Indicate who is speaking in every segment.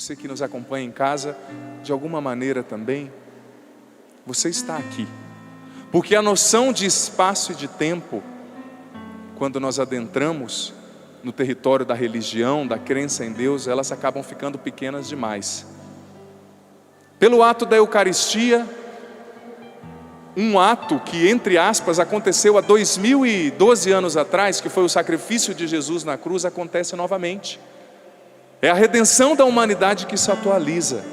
Speaker 1: você que nos acompanha em casa, de alguma maneira também, você está aqui. Porque a noção de espaço e de tempo, quando nós adentramos no território da religião, da crença em Deus, elas acabam ficando pequenas demais. Pelo ato da Eucaristia, um ato que, entre aspas, aconteceu há 2012 anos atrás, que foi o sacrifício de Jesus na cruz, acontece novamente. É a redenção da humanidade que se atualiza.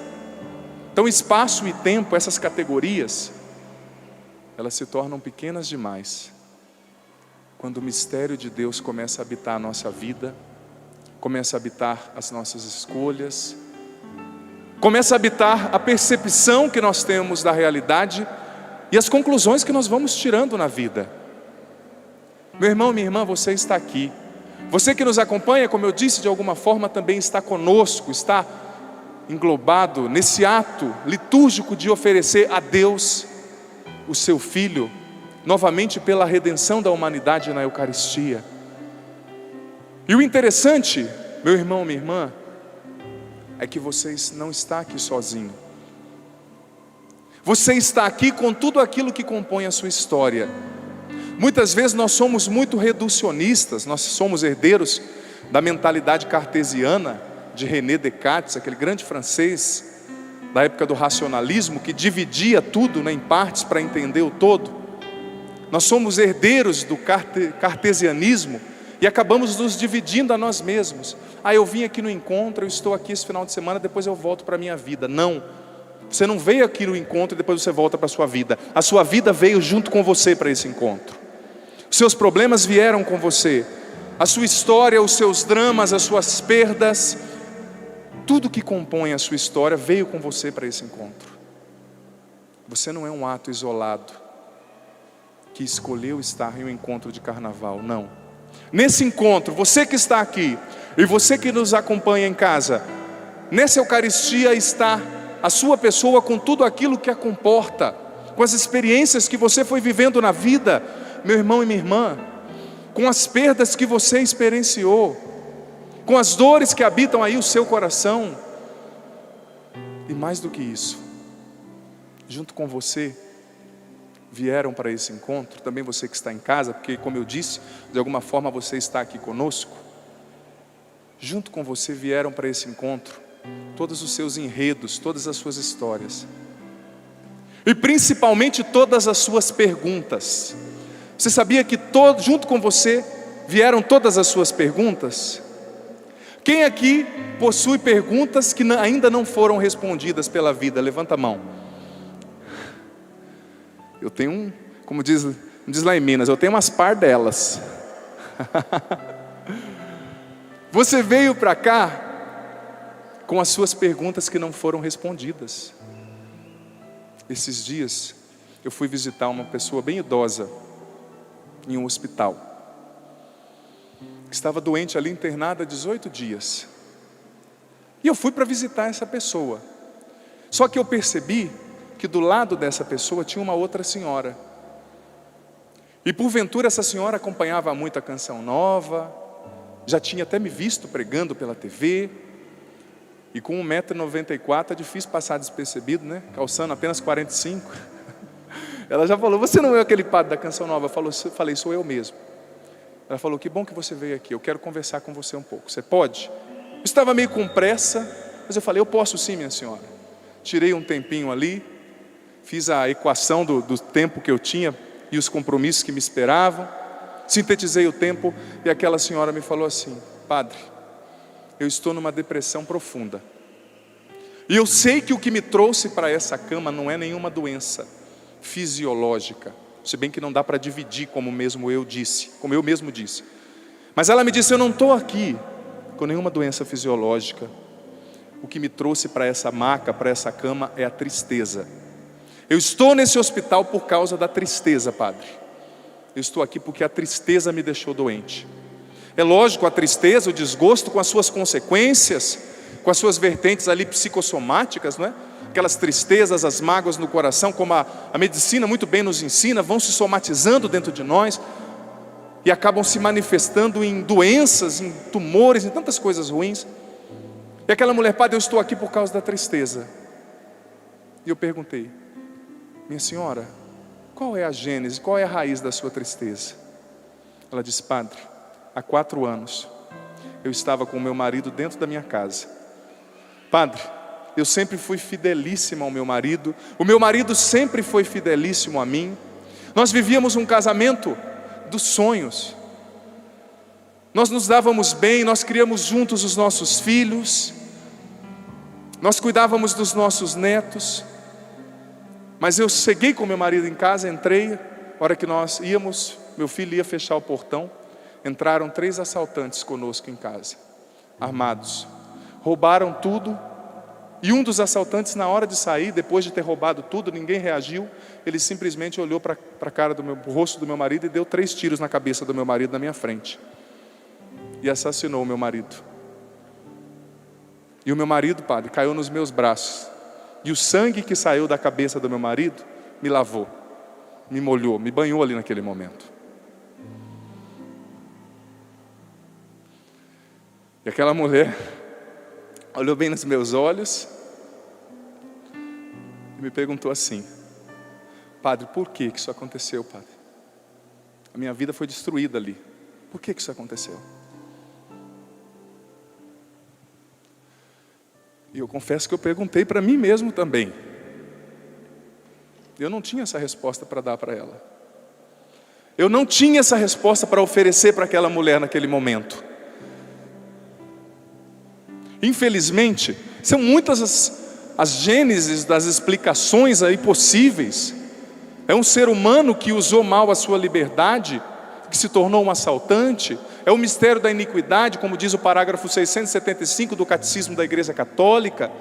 Speaker 1: Então, espaço e tempo, essas categorias, elas se tornam pequenas demais quando o mistério de Deus começa a habitar a nossa vida, começa a habitar as nossas escolhas, começa a habitar a percepção que nós temos da realidade e as conclusões que nós vamos tirando na vida. Meu irmão, minha irmã, você está aqui. Você que nos acompanha, como eu disse, de alguma forma também está conosco, está englobado nesse ato litúrgico de oferecer a Deus o seu Filho, novamente pela redenção da humanidade na Eucaristia. E o interessante, meu irmão, minha irmã, é que você não está aqui sozinho. Você está aqui com tudo aquilo que compõe a sua história. Muitas vezes nós somos muito reducionistas, nós somos herdeiros da mentalidade cartesiana de René Descartes, aquele grande francês da época do racionalismo, que dividia tudo em partes para entender o todo. Nós somos herdeiros do cartesianismo e acabamos nos dividindo a nós mesmos. Eu vim aqui no encontro, eu estou aqui esse final de semana, depois eu volto para a minha vida. Não, você não veio aqui no encontro e depois você volta para a sua vida. A sua vida veio junto com você para esse encontro. Os seus problemas vieram com você. A sua história, os seus dramas, as suas perdas, tudo que compõe a sua história veio com você para esse encontro. Você não é um ato isolado que escolheu estar em um encontro de carnaval, não. Nesse encontro, você que está aqui e você que nos acompanha em casa, nessa Eucaristia está a sua pessoa com tudo aquilo que a comporta, com as experiências que você foi vivendo na vida, meu irmão e minha irmã, com as perdas que você experienciou, com as dores que habitam aí o seu coração. E mais do que isso, junto com você vieram para esse encontro, também você que está em casa, porque como eu disse, de alguma forma você está aqui conosco. Junto com você vieram para esse encontro todos os seus enredos, todas as suas histórias, e principalmente todas as suas perguntas. Você sabia que junto com você vieram todas as suas perguntas? Quem aqui possui perguntas que ainda não foram respondidas pela vida? Levanta a mão. Eu tenho como diz lá em Minas, eu tenho umas par delas. Você veio para cá com as suas perguntas que não foram respondidas. Esses dias eu fui visitar uma pessoa bem idosa em um hospital. Estava doente ali, internada há 18 dias. E eu fui para visitar essa pessoa. Só que eu percebi que do lado dessa pessoa tinha uma outra senhora. E porventura essa senhora acompanhava muito a Canção Nova, já tinha até me visto pregando pela TV, e com 1,94 m é difícil passar despercebido, né? Calçando apenas 45. Ela já falou: você não é aquele padre da Canção Nova? Eu falei: sou eu mesmo. Ela falou: que bom que você veio aqui, eu quero conversar com você um pouco. Você pode? Eu estava meio com pressa, mas eu falei: eu posso sim, minha senhora. Tirei um tempinho ali, fiz a equação do tempo que eu tinha e os compromissos que me esperavam, sintetizei o tempo, e aquela senhora me falou assim: padre, eu estou numa depressão profunda, e eu sei que o que me trouxe para essa cama não é nenhuma doença fisiológica, se bem que não dá para dividir, como eu mesmo disse, mas ela me disse: eu não estou aqui com nenhuma doença fisiológica, o que me trouxe para essa maca, para essa cama, é a tristeza. Eu estou nesse hospital por causa da tristeza, padre. Eu estou aqui porque a tristeza me deixou doente. É lógico, a tristeza, o desgosto com as suas consequências, com as suas vertentes ali psicossomáticas, não é? Aquelas tristezas, as mágoas no coração, como a medicina muito bem nos ensina, vão se somatizando dentro de nós e acabam se manifestando em doenças, em tumores, em tantas coisas ruins. E aquela mulher: padre, eu estou aqui por causa da tristeza. E eu perguntei: minha senhora, qual é a gênese, qual é a raiz da sua tristeza? Ela disse: padre, há 4 anos eu estava com o meu marido dentro da minha casa. Padre, eu sempre fui fidelíssima ao meu marido, o meu marido sempre foi fidelíssimo a mim. Nós vivíamos um casamento dos sonhos, nós nos dávamos bem, nós criamos juntos os nossos filhos, nós cuidávamos dos nossos netos. Mas eu cheguei com meu marido em casa, entrei, a hora que nós íamos, meu filho ia fechar o portão, entraram 3 assaltantes conosco em casa, armados, roubaram tudo. E um dos assaltantes, na hora de sair, depois de ter roubado tudo, ninguém reagiu, ele simplesmente olhou para a cara pro rosto do meu marido e deu 3 tiros na cabeça do meu marido na minha frente, e assassinou o meu marido. E o meu marido, padre, caiu nos meus braços, e o sangue que saiu da cabeça do meu marido me lavou, me molhou, me banhou ali naquele momento. E aquela mulher olhou bem nos meus olhos e me perguntou assim: padre, por que isso aconteceu, padre? A minha vida foi destruída ali, por que isso aconteceu? E eu confesso que eu perguntei para mim mesmo também. Eu não tinha essa resposta para dar para ela. Eu não tinha essa resposta para oferecer para aquela mulher naquele momento. Infelizmente, são muitas as gêneses das explicações aí possíveis. É um ser humano que usou mal a sua liberdade, que se tornou um assaltante. É o mistério da iniquidade, como diz o parágrafo 675 do Catecismo da Igreja Católica.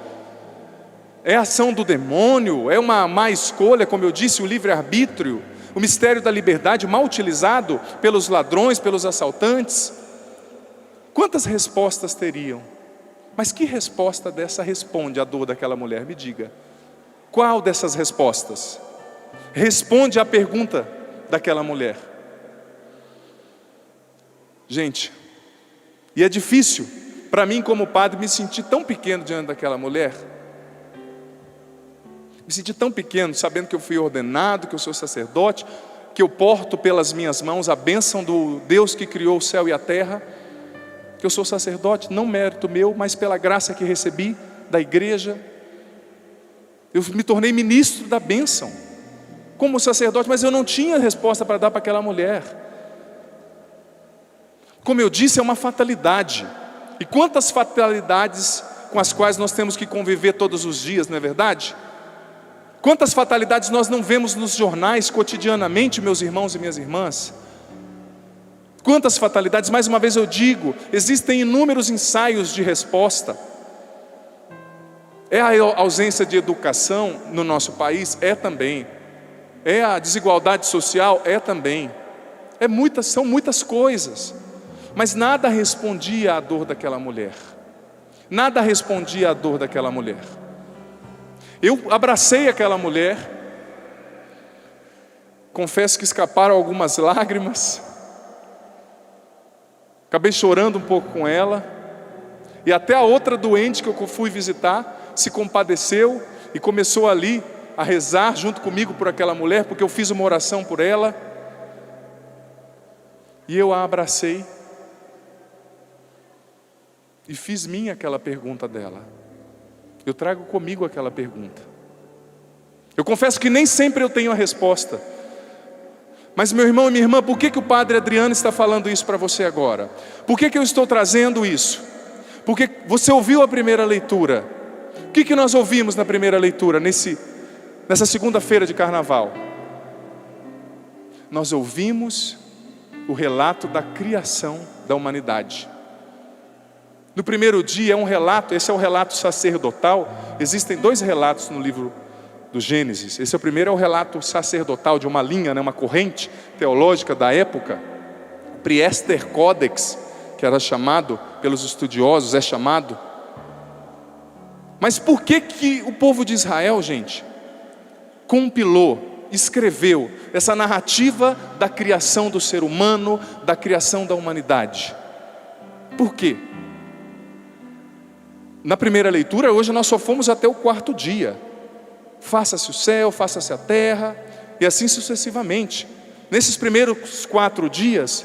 Speaker 1: É a ação do demônio, é uma má escolha, como eu disse, o livre-arbítrio. O mistério da liberdade mal utilizado pelos ladrões, pelos assaltantes. Quantas respostas teriam? Mas que resposta dessa responde à dor daquela mulher? Me diga. Qual dessas respostas responde à pergunta daquela mulher? Gente, e é difícil para mim como padre me sentir tão pequeno diante daquela mulher. Me sentir tão pequeno sabendo que eu fui ordenado, que eu sou sacerdote, que eu porto pelas minhas mãos a bênção do Deus que criou o céu e a terra. Que eu sou sacerdote, não mérito meu, mas pela graça que recebi da igreja. Eu me tornei ministro da bênção como sacerdote, mas eu não tinha resposta para dar para aquela mulher. Como eu disse, é uma fatalidade. E quantas fatalidades com as quais nós temos que conviver todos os dias, não é verdade? Quantas fatalidades nós não vemos nos jornais cotidianamente, meus irmãos e minhas irmãs? Quantas fatalidades, mais uma vez eu digo, existem inúmeros ensaios de resposta. É a ausência de educação no nosso país? É também. É a desigualdade social? É também. São muitas coisas. Mas nada respondia à dor daquela mulher. Nada respondia à dor daquela mulher. Eu abracei aquela mulher. Confesso que escaparam algumas lágrimas. Acabei chorando um pouco com ela. E até a outra doente que eu fui visitar se compadeceu e começou ali a rezar junto comigo por aquela mulher, porque eu fiz uma oração por ela. E eu a abracei e fiz minha aquela pergunta dela. Eu trago comigo aquela pergunta. Eu confesso que nem sempre eu tenho a resposta. Mas meu irmão e minha irmã, por que o Padre Adriano está falando isso para você agora? Por que eu estou trazendo isso? Porque você ouviu a primeira leitura. O que nós ouvimos na primeira leitura, nessa segunda-feira de carnaval? Nós ouvimos o relato da criação da humanidade. No primeiro dia é um relato, esse é o relato sacerdotal. Existem 2 relatos no livro do Gênesis. Esse é o primeiro, é o relato sacerdotal de uma linha, uma corrente teológica da época, Priester Codex, que era chamado pelos estudiosos, é chamado. Mas por que o povo de Israel, gente, compilou, escreveu essa narrativa da criação do ser humano, da criação da humanidade? Por quê? Na primeira leitura, hoje nós só fomos até o 4º dia. Faça-se o céu, faça-se a terra, e assim sucessivamente. Nesses primeiros 4 dias,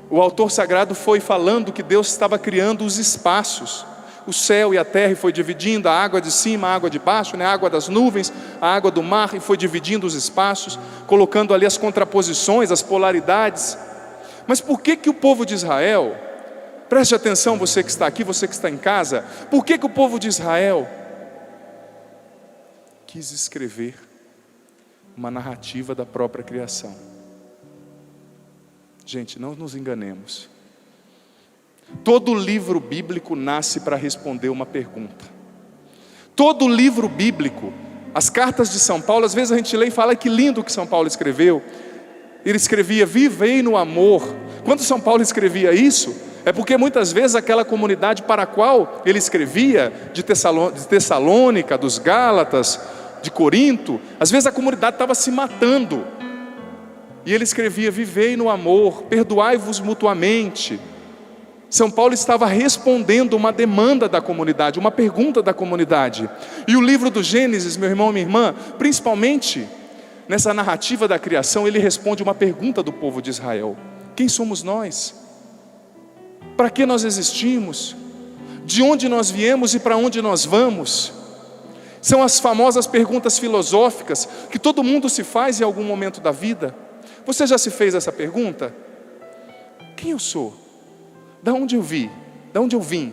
Speaker 1: o autor sagrado foi falando que Deus estava criando os espaços, o céu e a terra, e foi dividindo a água de cima, a água de baixo, a água das nuvens, a água do mar, e foi dividindo os espaços, colocando ali as contraposições, as polaridades. Mas por que o povo de Israel, preste atenção, você que está aqui, você que está em casa, por que o povo de Israel quis escrever uma narrativa da própria criação? Gente, não nos enganemos. Todo livro bíblico nasce para responder uma pergunta. Todo livro bíblico, as cartas de São Paulo, às vezes a gente lê e fala que lindo que São Paulo escreveu. Ele escrevia: vivei no amor. Quando São Paulo escrevia isso, é porque muitas vezes aquela comunidade para a qual ele escrevia, de Tessalônica, dos Gálatas, de Corinto, às vezes a comunidade estava se matando, e ele escrevia: vivei no amor, perdoai-vos mutuamente. São Paulo estava respondendo uma demanda da comunidade, uma pergunta da comunidade. E o livro do Gênesis, meu irmão e minha irmã, principalmente nessa narrativa da criação, ele responde uma pergunta do povo de Israel: quem somos nós? Para que nós existimos? De onde nós viemos e para onde nós vamos? São as famosas perguntas filosóficas que todo mundo se faz em algum momento da vida. Você já se fez essa pergunta? Quem eu sou? Da onde eu vi? Da onde eu vim?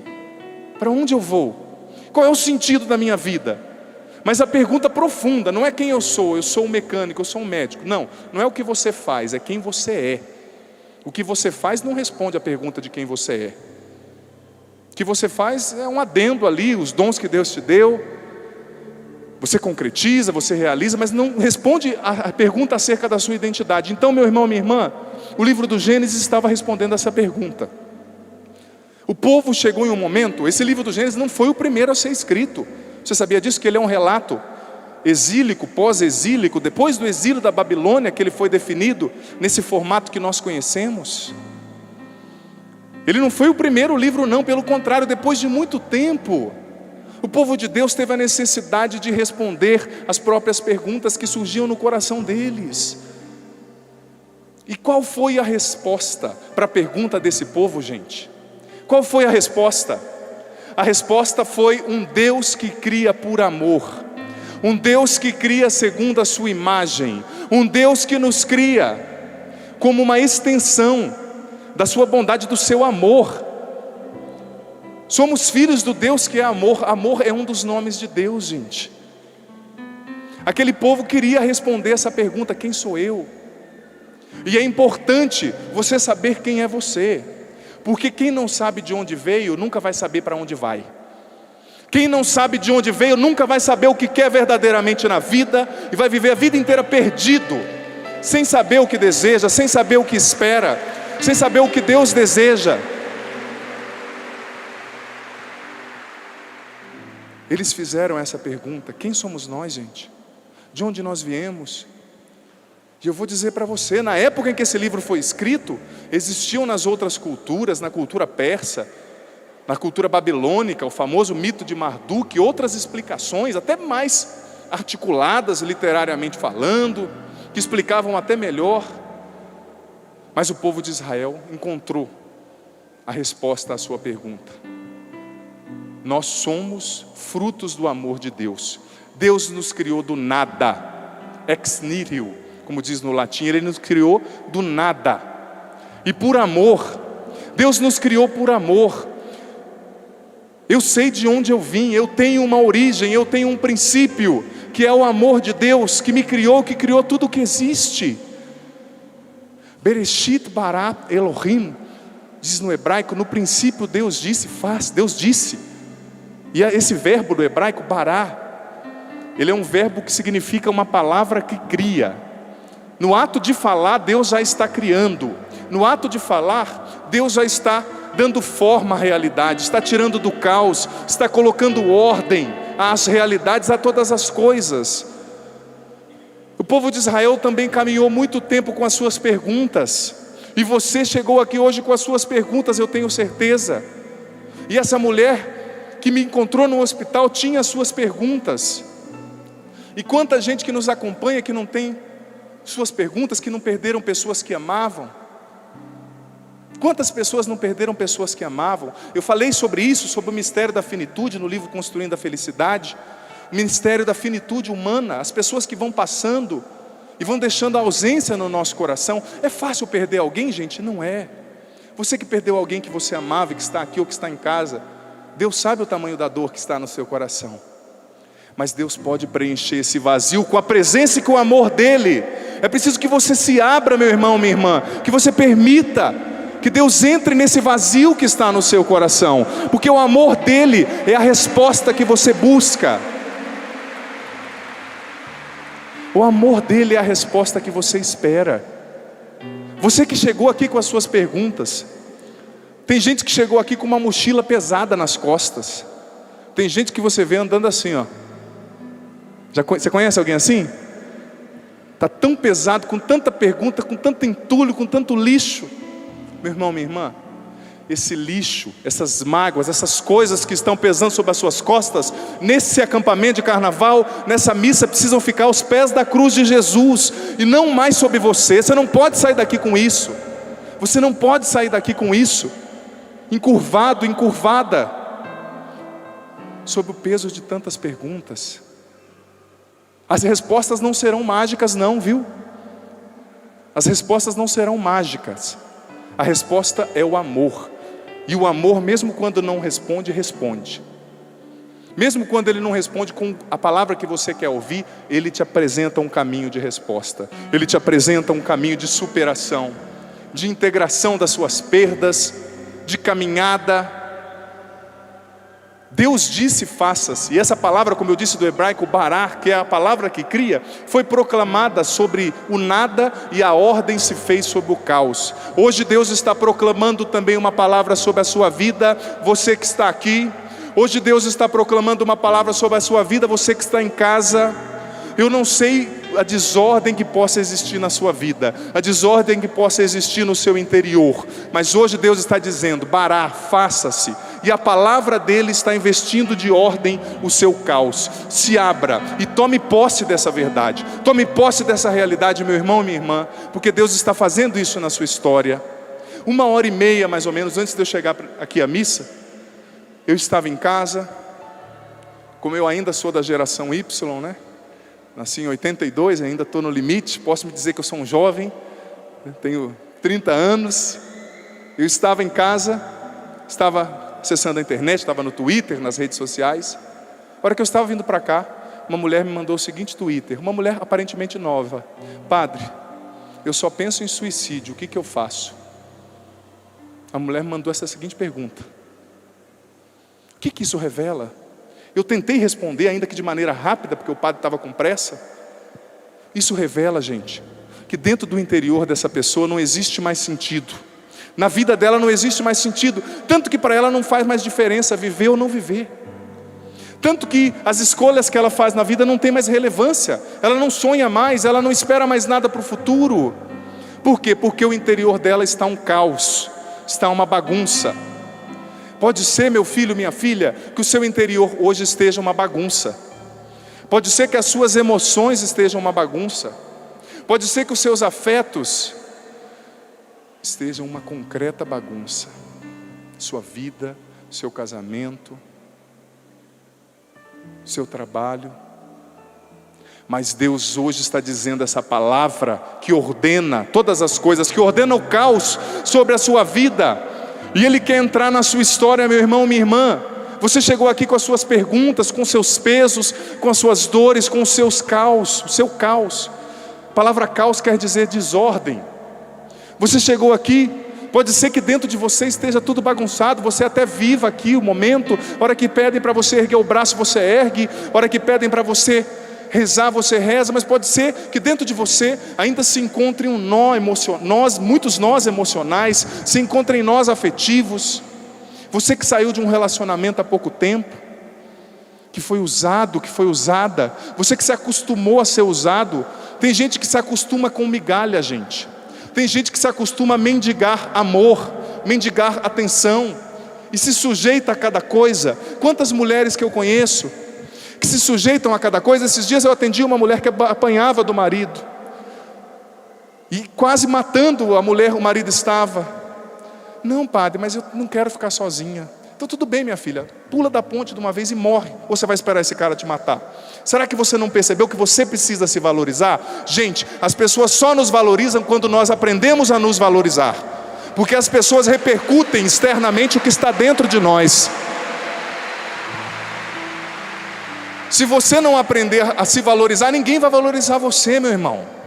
Speaker 1: Para onde eu vou? Qual é o sentido da minha vida? Mas a pergunta profunda não é quem eu sou um mecânico, eu sou um médico. Não é o que você faz, é quem você é. O que você faz não responde à pergunta de quem você é. O que você faz é um adendo ali, os dons que Deus te deu. Você concretiza, você realiza, mas não responde a pergunta acerca da sua identidade. Então, meu irmão, minha irmã, o livro do Gênesis estava respondendo essa pergunta. O povo chegou em um momento, esse livro do Gênesis não foi o primeiro a ser escrito. Você sabia disso? Que ele é um relato exílico, pós-exílico, depois do exílio da Babilônia, que ele foi definido nesse formato que nós conhecemos. Ele não foi o primeiro livro não, pelo contrário, depois de muito tempo, o povo de Deus teve a necessidade de responder as próprias perguntas que surgiam no coração deles. E qual foi a resposta para a pergunta desse povo, gente? Qual foi a resposta? A resposta foi um Deus que cria por amor, um Deus que cria segundo a sua imagem, um Deus que nos cria como uma extensão da sua bondade, do seu amor. Somos filhos do Deus que é amor. Amor é um dos nomes de Deus, gente. Aquele povo queria responder essa pergunta: quem sou eu? E é importante você saber quem é você, porque quem não sabe de onde veio, nunca vai saber para onde vai. Quem não sabe de onde veio, nunca vai saber o que quer verdadeiramente na vida, e vai viver a vida inteira perdido, sem saber o que deseja, sem saber o que espera, sem saber o que Deus deseja. Eles fizeram essa pergunta: quem somos nós, gente? De onde nós viemos? E eu vou dizer para você, na época em que esse livro foi escrito, existiam nas outras culturas, na cultura persa, na cultura babilônica, o famoso mito de Marduk, outras explicações, até mais articuladas literariamente falando, que explicavam até melhor. Mas o povo de Israel encontrou a resposta à sua pergunta. Nós somos frutos do amor de Deus. Deus nos criou do nada, ex nihilo, como diz no latim. Ele nos criou do nada, e por amor. Deus nos criou por amor. Eu sei de onde eu vim, eu tenho uma origem, eu tenho um princípio, que é o amor de Deus, que me criou, que criou tudo o que existe. Bereshit bara Elohim, diz no hebraico, no princípio Deus disse, faz, Deus disse. E esse verbo do hebraico, bará, ele é um verbo que significa uma palavra que cria. No ato de falar, Deus já está criando. No ato de falar, Deus já está dando forma à realidade, está tirando do caos, está colocando ordem às realidades, a todas as coisas. O povo de Israel também caminhou muito tempo com as suas perguntas, e você chegou aqui hoje com as suas perguntas, eu tenho certeza. E essa mulher que me encontrou no hospital tinha as suas perguntas. E quanta gente que nos acompanha que não tem suas perguntas, que não perderam pessoas que amavam. Quantas pessoas não perderam pessoas que amavam? Eu falei sobre isso, sobre o mistério da finitude no livro Construindo a Felicidade. O mistério da finitude humana, as pessoas que vão passando e vão deixando a ausência no nosso coração. É fácil perder alguém, gente? Não é. Você que perdeu alguém que você amava e que está aqui ou que está em casa, Deus sabe o tamanho da dor que está no seu coração. Mas Deus pode preencher esse vazio com a presença e com o amor dEle. É preciso que você se abra, meu irmão, minha irmã, que você permita que Deus entre nesse vazio que está no seu coração, porque o amor dEle é a resposta que você busca. O amor dEle é a resposta que você espera. Você que chegou aqui com as suas perguntas, tem gente que chegou aqui com uma mochila pesada nas costas. Tem gente que você vê andando assim, ó. Você conhece alguém assim? Está tão pesado, com tanta pergunta, com tanto entulho, com tanto lixo. Meu irmão, minha irmã, esse lixo, essas mágoas, essas coisas que estão pesando sobre as suas costas, nesse acampamento de carnaval, nessa missa, precisam ficar aos pés da cruz de Jesus, e não mais sobre você. Você não pode sair daqui com isso. Você não pode sair daqui com isso, encurvado, encurvada, sob o peso de tantas perguntas. As respostas não serão mágicas não, viu? As respostas não serão mágicas. A resposta é o amor. E o amor, mesmo quando não responde, responde. Mesmo quando ele não responde com a palavra que você quer ouvir, ele te apresenta um caminho de resposta. Ele te apresenta um caminho de superação, de integração das suas perdas, de caminhada. Deus disse faça-se, e essa palavra, como eu disse do hebraico barar, que é a palavra que cria, foi proclamada sobre o nada, e a ordem se fez sobre o caos. Hoje Deus está proclamando também uma palavra sobre a sua vida, você que está aqui. Hoje Deus está proclamando uma palavra sobre a sua vida, você que está em casa. Eu não sei a desordem que possa existir na sua vida, a desordem que possa existir no seu interior, mas hoje Deus está dizendo, barar, faça-se, e a palavra dele está investindo de ordem o seu caos. Se abra e tome posse dessa verdade, tome posse dessa realidade, meu irmão e minha irmã, porque Deus está fazendo isso na sua história. 1h30 mais ou menos antes de eu chegar aqui à missa, eu estava em casa, como eu ainda sou da geração Y, né? Nasci em 82, ainda estou no limite, posso me dizer que eu sou um jovem, tenho 30 anos, eu estava em casa, estava acessando a internet, estava no Twitter, nas redes sociais. A hora que eu estava vindo para cá, uma mulher me mandou o seguinte Twitter, uma mulher aparentemente nova: padre, eu só penso em suicídio, o que eu faço? A mulher me mandou essa seguinte pergunta: o que isso revela? Eu tentei responder, ainda que de maneira rápida, porque o padre estava com pressa. Isso revela, gente, que dentro do interior dessa pessoa não existe mais sentido. Na vida dela não existe mais sentido. Tanto que para ela não faz mais diferença viver ou não viver. Tanto que as escolhas que ela faz na vida não tem mais relevância. Ela não sonha mais, ela não espera mais nada para o futuro. Por quê? Porque o interior dela está um caos, está uma bagunça. Pode ser, meu filho, minha filha, que o seu interior hoje esteja uma bagunça. Pode ser que as suas emoções estejam uma bagunça. Pode ser que os seus afetos estejam uma concreta bagunça. Sua vida, seu casamento, seu trabalho. Mas Deus hoje está dizendo essa palavra que ordena todas as coisas, que ordena o caos sobre a sua vida. E Ele quer entrar na sua história, meu irmão, minha irmã. Você chegou aqui com as suas perguntas, com seus pesos, com as suas dores, com os seus caos, o seu caos. A palavra caos quer dizer desordem. Você chegou aqui, pode ser que dentro de você esteja tudo bagunçado, você até viva aqui o momento, a hora que pedem para você erguer o braço, você ergue, a hora que pedem para você rezar, você reza, mas pode ser que dentro de você ainda se encontre um nó emocional, muitos nós emocionais, se encontrem nós afetivos. Você que saiu de um relacionamento há pouco tempo, que foi usado, que foi usada, você que se acostumou a ser usado. Tem gente que se acostuma com migalha, gente. Tem gente que se acostuma a mendigar amor, mendigar atenção. e se sujeita a cada coisa. Quantas mulheres que eu conheço que se sujeitam a cada coisa. Esses dias eu atendi uma mulher que apanhava do marido, e quase matando a mulher, o marido estava. Não, padre, mas eu não quero ficar sozinha. Então tudo bem, minha filha, pula da ponte de uma vez e morre. Ou você vai esperar esse cara te matar? Será que você não percebeu que você precisa se valorizar? Gente, as pessoas só nos valorizam quando nós aprendemos a nos valorizar, porque as pessoas repercutem externamente o que está dentro de nós. Se você não aprender a se valorizar, ninguém vai valorizar você, meu irmão.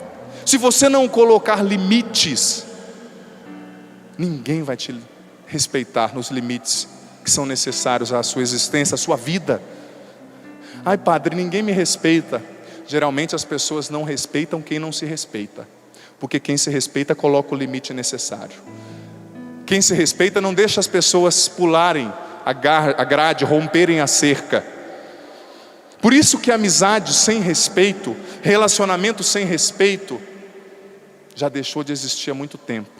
Speaker 1: Se você não colocar limites, ninguém vai te respeitar nos limites que são necessários à sua existência, à sua vida. Ai, padre, ninguém me respeita. Geralmente as pessoas não respeitam quem não se respeita, porque quem se respeita coloca o limite necessário. Quem se respeita não deixa as pessoas pularem a grade, romperem a cerca. Por isso que amizade sem respeito, relacionamento sem respeito, já deixou de existir há muito tempo,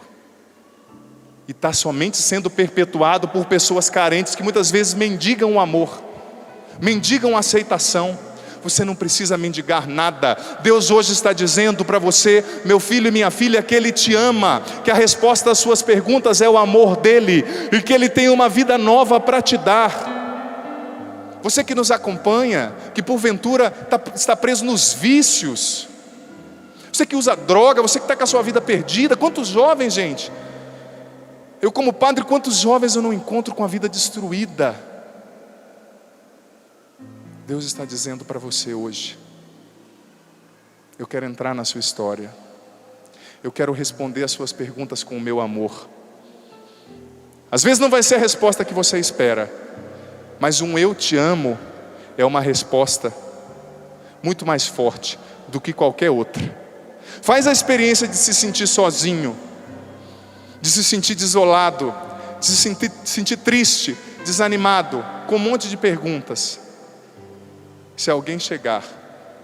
Speaker 1: e está somente sendo perpetuado por pessoas carentes, que muitas vezes mendigam o amor, mendigam a aceitação. Você não precisa mendigar nada. Deus hoje está dizendo para você, meu filho e minha filha, que Ele te ama, que a resposta às suas perguntas é o amor dEle, e que Ele tem uma vida nova para te dar. Você que nos acompanha, que porventura está preso nos vícios, você que usa droga, você que está com a sua vida perdida. Quantos jovens, gente, eu como padre, quantos jovens eu não encontro com a vida destruída. Deus está dizendo para você hoje, eu quero entrar na sua história, eu quero responder as suas perguntas com o meu amor. Às vezes não vai ser a resposta que você espera, mas um eu te amo é uma resposta muito mais forte do que qualquer outra. Faz a experiência de se sentir sozinho, de se sentir desolado, de se sentir triste, desanimado, com um monte de perguntas. Se alguém chegar,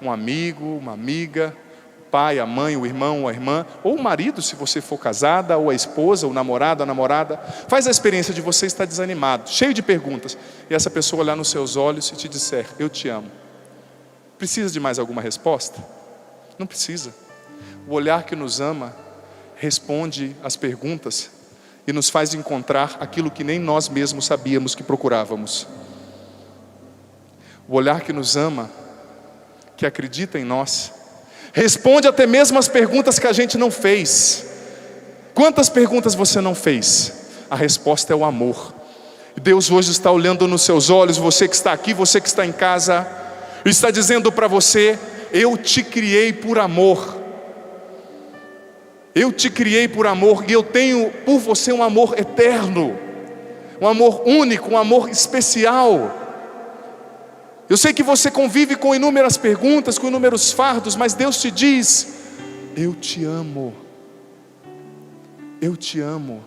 Speaker 1: um amigo, uma amiga, o pai, a mãe, o irmão, a irmã, ou o marido, se você for casada, ou a esposa, o namorado, a namorada, faz a experiência de você estar desanimado, cheio de perguntas, e essa pessoa olhar nos seus olhos e te disser, eu te amo. Precisa de mais alguma resposta? Não precisa. O olhar que nos ama responde às perguntas e nos faz encontrar aquilo que nem nós mesmos sabíamos que procurávamos. O olhar que nos ama, que acredita em nós, responde até mesmo as perguntas que a gente não fez. Quantas perguntas você não fez? A resposta é o amor. Deus hoje está olhando nos seus olhos, você que está aqui, você que está em casa, está dizendo para você, eu te criei por amor. Eu te criei por amor, e eu tenho por você um amor eterno, um amor único, um amor especial. Eu sei que você convive com inúmeras perguntas, com inúmeros fardos, mas Deus te diz, eu te amo. Eu te amo.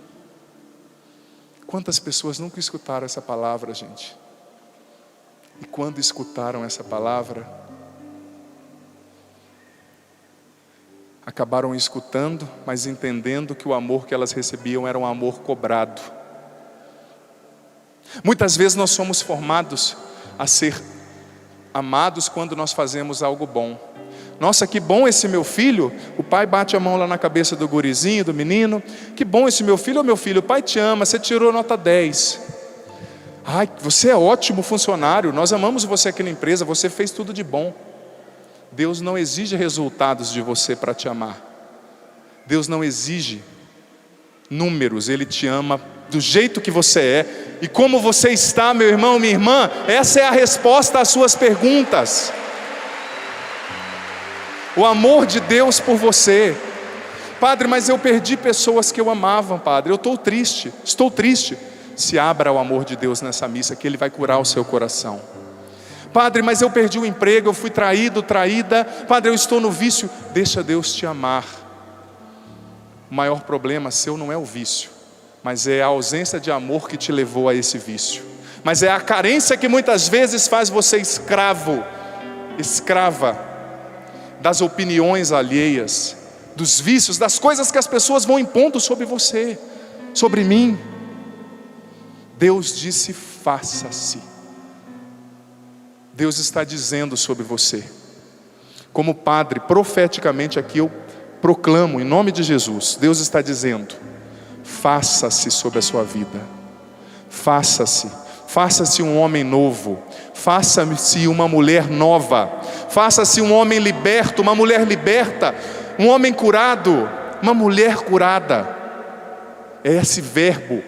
Speaker 1: Quantas pessoas nunca escutaram essa palavra, gente? E quando escutaram essa palavra, acabaram escutando, mas entendendo que o amor que elas recebiam era um amor cobrado. Muitas vezes nós somos formados a ser amados quando nós fazemos algo bom. Nossa, que bom esse meu filho. O pai bate a mão lá na cabeça do gurizinho, do menino. Que bom esse meu filho. Ô meu filho, o pai te ama, você tirou nota 10. Ai, você é ótimo funcionário, nós amamos você aqui na empresa, você fez tudo de bom. Deus não exige resultados de você para te amar. Deus não exige números, Ele te ama do jeito que você é. E como você está, meu irmão, minha irmã, essa é a resposta às suas perguntas. O amor de Deus por você. Padre, mas eu perdi pessoas que eu amava, padre, eu estou triste. Se abra ao amor de Deus nessa missa, que Ele vai curar o seu coração. Padre, mas eu perdi o emprego, eu fui traído, traída. Padre, eu estou no vício. Deixa Deus te amar. O maior problema seu não é o vício, mas é a ausência de amor que te levou a esse vício. Mas é a carência que muitas vezes faz você escrava das opiniões alheias, dos vícios, das coisas que as pessoas vão impondo sobre você, sobre mim. Deus disse: faça-se. Deus está dizendo sobre você. Como padre, profeticamente aqui eu proclamo em nome de Jesus, Deus está dizendo: faça-se sobre a sua vida. Faça-se. Faça-se um homem novo. Faça-se uma mulher nova. Faça-se um homem liberto, uma mulher liberta, um homem curado, uma mulher curada. É esse verbo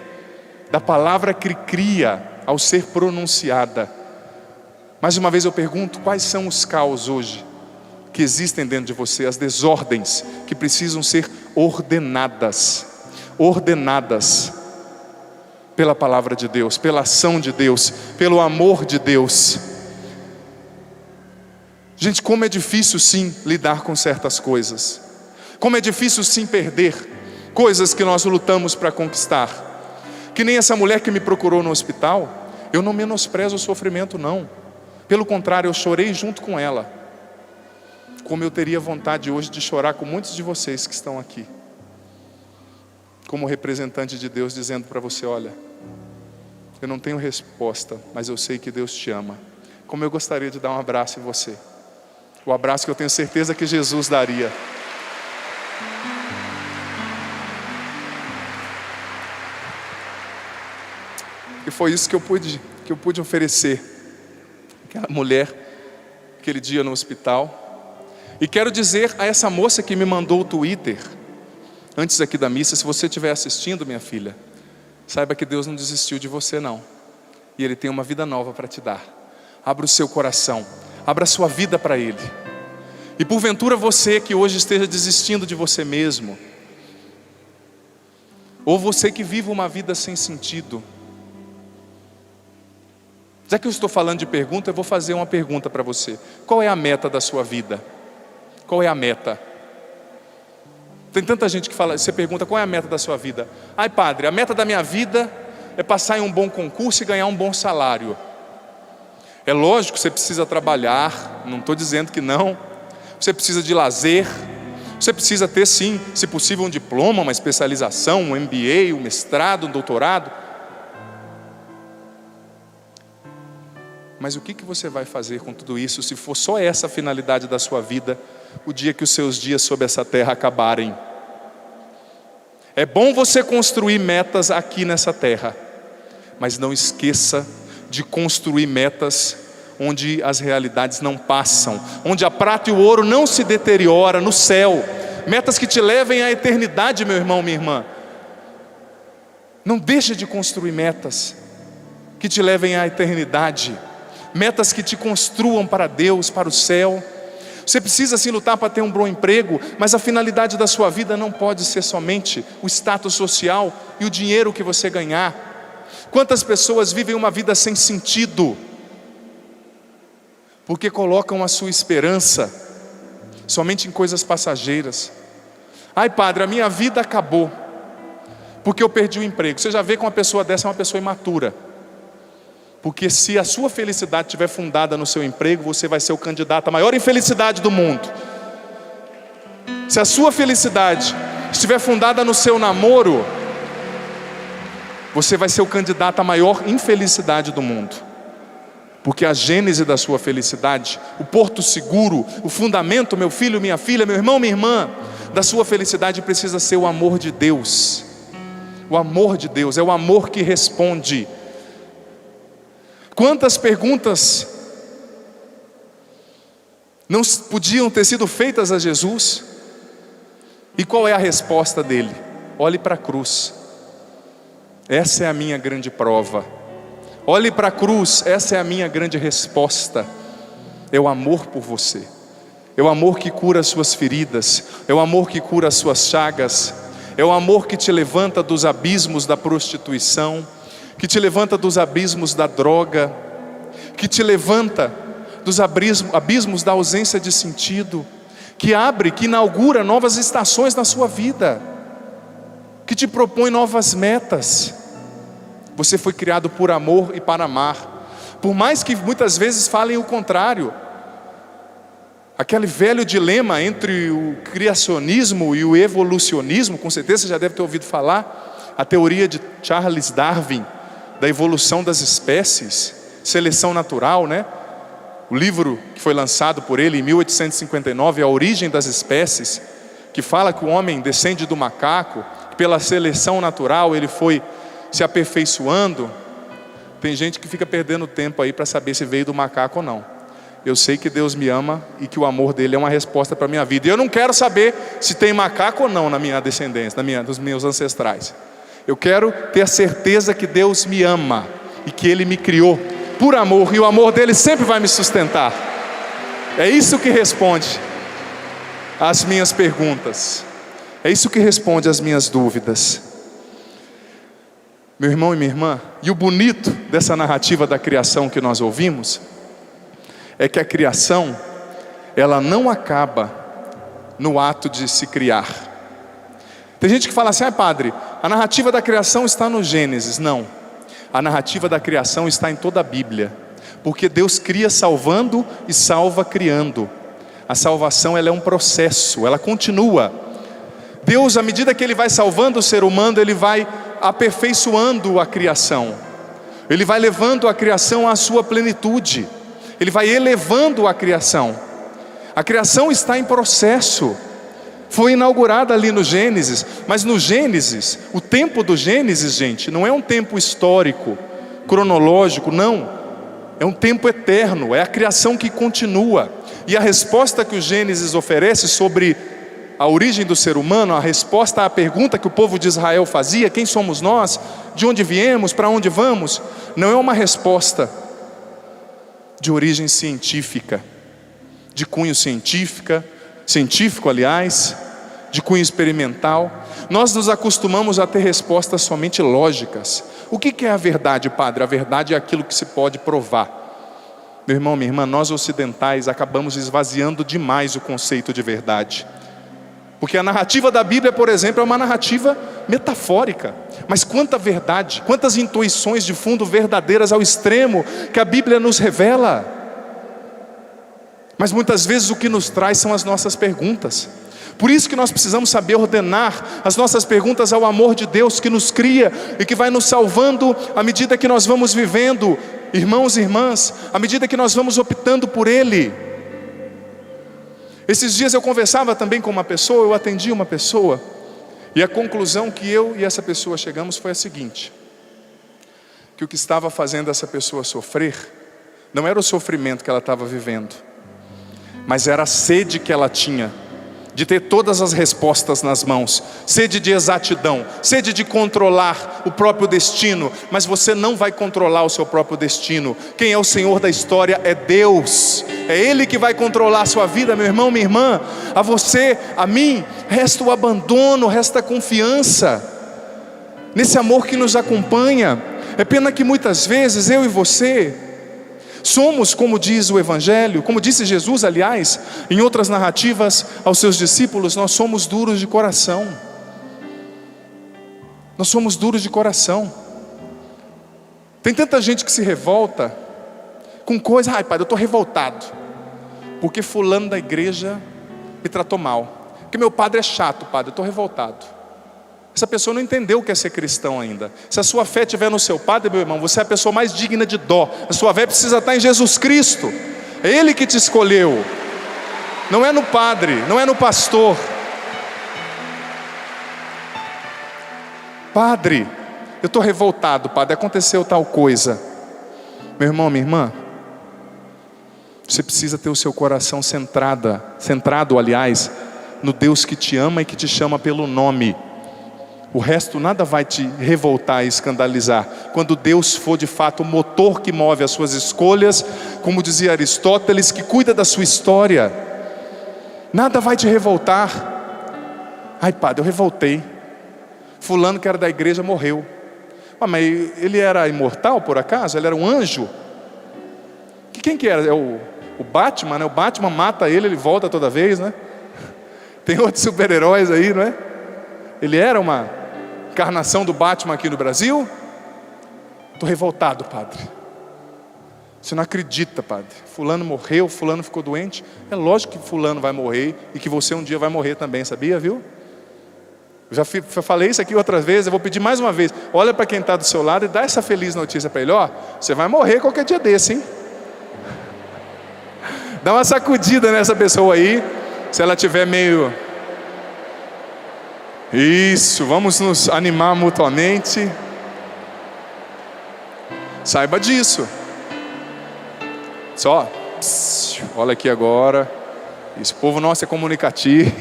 Speaker 1: da palavra que cria ao ser pronunciada. Mais uma vez eu pergunto: quais são os caos hoje que existem dentro de você, as desordens que precisam ser ordenadas? Ordenadas pela palavra de Deus, pela ação de Deus, pelo amor de Deus. Gente, como é difícil sim lidar com certas coisas. Como é difícil sim perder coisas que nós lutamos para conquistar. Que nem essa mulher que me procurou no hospital. Eu não menosprezo o sofrimento não. Pelo contrário, eu chorei junto com ela. Como eu teria vontade hoje de chorar com muitos de vocês que estão aqui. Como representante de Deus, dizendo para você: olha, eu não tenho resposta, mas eu sei que Deus te ama. Como eu gostaria de dar um abraço em você. O abraço que eu tenho certeza que Jesus daria. E foi isso que eu pude oferecer aquela mulher, aquele dia no hospital. E quero dizer a essa moça que me mandou o Twitter antes aqui da missa: se você estiver assistindo, minha filha, saiba que Deus não desistiu de você não. E Ele tem uma vida nova para te dar. Abra o seu coração, abra a sua vida para Ele. E porventura você que hoje esteja desistindo de você mesmo, ou você que vive uma vida sem sentido. Já que eu estou falando de pergunta, eu vou fazer uma pergunta para você. Qual é a meta da sua vida? Qual é a meta? Tem tanta gente que fala, você pergunta: qual é a meta da sua vida? Ai padre, a meta da minha vida é passar em um bom concurso e ganhar um bom salário. É lógico que você precisa trabalhar, não estou dizendo que não. Você precisa de lazer. Você precisa ter sim, se possível, um diploma, uma especialização, um MBA, um mestrado, um doutorado. Mas o que você vai fazer com tudo isso, se for só essa a finalidade da sua vida, o dia que os seus dias sobre essa terra acabarem? É bom você construir metas aqui nessa terra, mas não esqueça de construir metas onde as realidades não passam, onde a prata e o ouro não se deteriora no céu. Metas que te levem à eternidade, meu irmão, minha irmã. Não deixe de construir metas que te levem à eternidade. Metas que te construam para Deus, para o céu. Você precisa sim lutar para ter um bom emprego, mas a finalidade da sua vida não pode ser somente o status social e o dinheiro que você ganhar. Quantas pessoas vivem uma vida sem sentido, porque colocam a sua esperança somente em coisas passageiras. Ai padre, a minha vida acabou porque eu perdi o emprego. Você já vê que uma pessoa dessa é uma pessoa imatura. Porque se a sua felicidade estiver fundada no seu emprego, você vai ser o candidato à maior infelicidade do mundo. Se a sua felicidade estiver fundada no seu namoro, você vai ser o candidato à maior infelicidade do mundo. Porque a gênese da sua felicidade, o porto seguro, o fundamento, meu filho, minha filha, meu irmão, minha irmã, da sua felicidade precisa ser o amor de Deus. O amor de Deus é o amor que responde. Quantas perguntas não podiam ter sido feitas a Jesus? E qual é a resposta dele? Olhe para a cruz. Essa é a minha grande prova. Olhe para a cruz, essa é a minha grande resposta. É o amor por você. É o amor que cura as suas feridas. É o amor que cura as suas chagas. É o amor que te levanta dos abismos da prostituição, que te levanta dos abismos da droga, que te levanta dos abismos da ausência de sentido, que abre, que inaugura novas estações na sua vida, que te propõe novas metas. Você foi criado por amor e para amar, por mais que muitas vezes falem o contrário. Aquele velho dilema entre o criacionismo e o evolucionismo, com certeza você já deve ter ouvido falar, a teoria de Charles Darwin, da evolução das espécies, Seleção Natural, né? O livro que foi lançado por ele em 1859, A Origem das Espécies, que fala que o homem descende do macaco, que pela seleção natural ele foi se aperfeiçoando. Tem gente que fica perdendo tempo aí para saber se veio do macaco ou não. Eu sei que Deus me ama e que o amor dele é uma resposta para a minha vida. E eu não quero saber se tem macaco ou não na minha descendência, dos meus ancestrais. Eu quero ter a certeza que Deus me ama e que Ele me criou por amor, e o amor dele sempre vai me sustentar. É isso que responde às minhas perguntas, é isso que responde às minhas dúvidas. Meu irmão e minha irmã, e o bonito dessa narrativa da criação que nós ouvimos é que a criação, ela não acaba no ato de se criar. Tem gente que fala assim: padre, a narrativa da criação está no Gênesis. Não, a narrativa da criação está em toda a Bíblia, porque Deus cria salvando e salva criando. A salvação, ela é um processo, ela continua. Deus, à medida que Ele vai salvando o ser humano, Ele vai aperfeiçoando a criação, Ele vai levando a criação à sua plenitude, Ele vai elevando a criação. A criação está em processo. Foi inaugurada ali no Gênesis, mas no Gênesis, o tempo do Gênesis, gente, não é um tempo histórico, cronológico, não. É um tempo eterno, é a criação que continua. E a resposta que o Gênesis oferece sobre a origem do ser humano, a resposta à pergunta que o povo de Israel fazia: quem somos nós? De onde viemos? Para onde vamos? Não é uma resposta de origem científica, de cunho científico, aliás, de cunho experimental. Nós nos acostumamos a ter respostas somente lógicas. O que é a verdade, padre? A verdade é aquilo que se pode provar. Meu irmão, minha irmã, nós ocidentais acabamos esvaziando demais o conceito de verdade. Porque a narrativa da Bíblia, por exemplo, é uma narrativa metafórica. Mas quanta verdade, quantas intuições de fundo verdadeiras ao extremo que a Bíblia nos revela. Mas muitas vezes o que nos traz são as nossas perguntas. Por isso que nós precisamos saber ordenar as nossas perguntas ao amor de Deus que nos cria e que vai nos salvando à medida que nós vamos vivendo, irmãos e irmãs, à medida que nós vamos optando por Ele. Esses dias eu conversava também com uma pessoa, eu atendi uma pessoa, e a conclusão que eu e essa pessoa chegamos foi a seguinte: que o que estava fazendo essa pessoa sofrer não era o sofrimento que ela estava vivendo, mas era a sede que ela tinha de ter todas as respostas nas mãos, sede de exatidão, sede de controlar o próprio destino. Mas você não vai controlar o seu próprio destino. Quem é o Senhor da história é Deus. É Ele que vai controlar a sua vida, meu irmão, minha irmã. A você, a mim, resta o abandono, resta a confiança nesse amor que nos acompanha. É pena que muitas vezes eu e você somos, como diz o Evangelho, como disse Jesus, aliás, em outras narrativas aos seus discípulos, nós somos duros de coração. Nós somos duros de coração. Tem tanta gente que se revolta com coisa: ai, pai, eu estou revoltado porque fulano da igreja me tratou mal, porque meu padre é chato, padre, eu estou revoltado. Essa pessoa não entendeu o que é ser cristão ainda. Se a sua fé estiver no seu padre, meu irmão, você é a pessoa mais digna de dó. A sua fé precisa estar em Jesus Cristo. É Ele que te escolheu. Não é no padre, não é no pastor. Padre, eu estou revoltado, padre, aconteceu tal coisa. Meu irmão, minha irmã, você precisa ter o seu coração centrado, aliás, no Deus que te ama e que te chama pelo nome. O resto nada vai te revoltar e escandalizar. Quando Deus for de fato o motor que move as suas escolhas, como dizia Aristóteles, que cuida da sua história, nada vai te revoltar. Ai, padre, eu revoltei. Fulano que era da igreja morreu. Mas ele era imortal por acaso? Ele era um anjo? Quem que era? É o Batman, né? O Batman mata ele volta toda vez, né? Tem outros super-heróis aí, não é? Ele era uma encarnação do Batman aqui no Brasil? Estou revoltado, padre. Você não acredita, padre. Fulano morreu, fulano ficou doente. É lógico que fulano vai morrer e que você um dia vai morrer também, sabia, viu? Falei isso aqui outra vez, eu vou pedir mais uma vez. Olha para quem está do seu lado e dá essa feliz notícia para ele. Ó, você vai morrer qualquer dia desse, hein? Dá uma sacudida nessa pessoa aí, se ela tiver meio... Isso, vamos nos animar mutuamente. Saiba disso. Só, olha aqui agora. Esse povo nosso é comunicativo.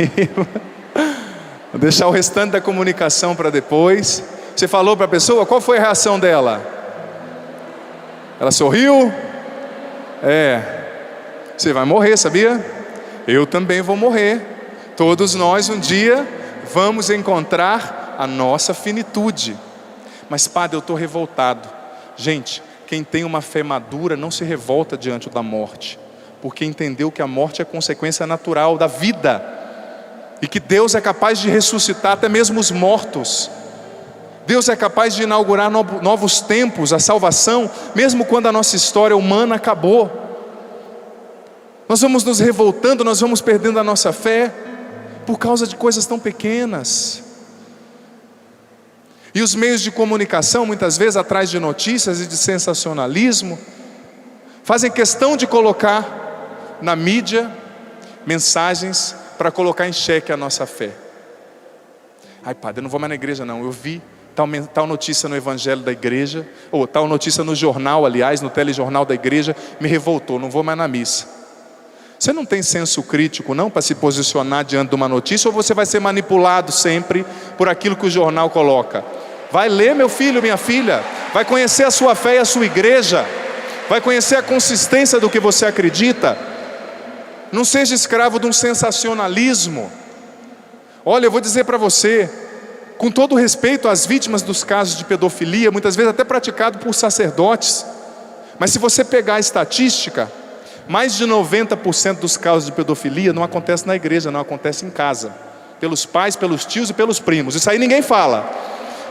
Speaker 1: Vou deixar o restante da comunicação para depois. Você falou para a pessoa, qual foi a reação dela? Ela sorriu? Você vai morrer, sabia? Eu também vou morrer. Todos nós um dia vamos encontrar a nossa finitude. Mas padre, eu estou revoltado. Gente, quem tem uma fé madura não se revolta diante da morte, porque entendeu que a morte é consequência natural da vida, e que Deus é capaz de ressuscitar até mesmo os mortos. Deus é capaz de inaugurar novos tempos, a salvação, mesmo quando a nossa história humana acabou. Nós vamos nos revoltando, nós vamos perdendo a nossa fé por causa de coisas tão pequenas. E os meios de comunicação, muitas vezes atrás de notícias e de sensacionalismo, fazem questão de colocar na mídia mensagens para colocar em xeque a nossa fé. Ai padre, eu não vou mais na igreja não, eu vi tal notícia no evangelho da igreja, ou tal notícia no jornal, aliás, no telejornal da igreja, me revoltou, não vou mais na missa. Você não tem senso crítico não para se posicionar diante de uma notícia, ou você vai ser manipulado sempre por aquilo que o jornal coloca? Vai ler, meu filho, minha filha, vai conhecer a sua fé e a sua igreja, vai conhecer a consistência do que você acredita. Não seja escravo de um sensacionalismo. Olha, eu vou dizer para você, com todo respeito às vítimas dos casos de pedofilia, muitas vezes até praticado por sacerdotes, mas se você pegar a estatística, mais de 90% dos casos de pedofilia não acontece na igreja, não acontece em casa, pelos pais, pelos tios e pelos primos. Isso aí ninguém fala.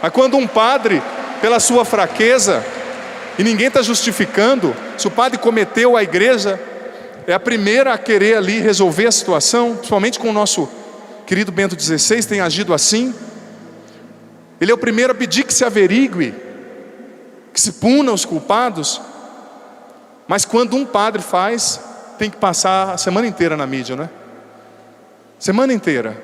Speaker 1: Mas quando um padre, pela sua fraqueza, e ninguém está justificando, se o padre cometeu, a igreja é a primeira a querer ali resolver a situação, principalmente com o nosso querido Bento XVI, tem agido assim. Ele é o primeiro a pedir que se averigue, que se puna os culpados. Mas quando um padre faz, tem que passar a semana inteira na mídia, né? Semana inteira.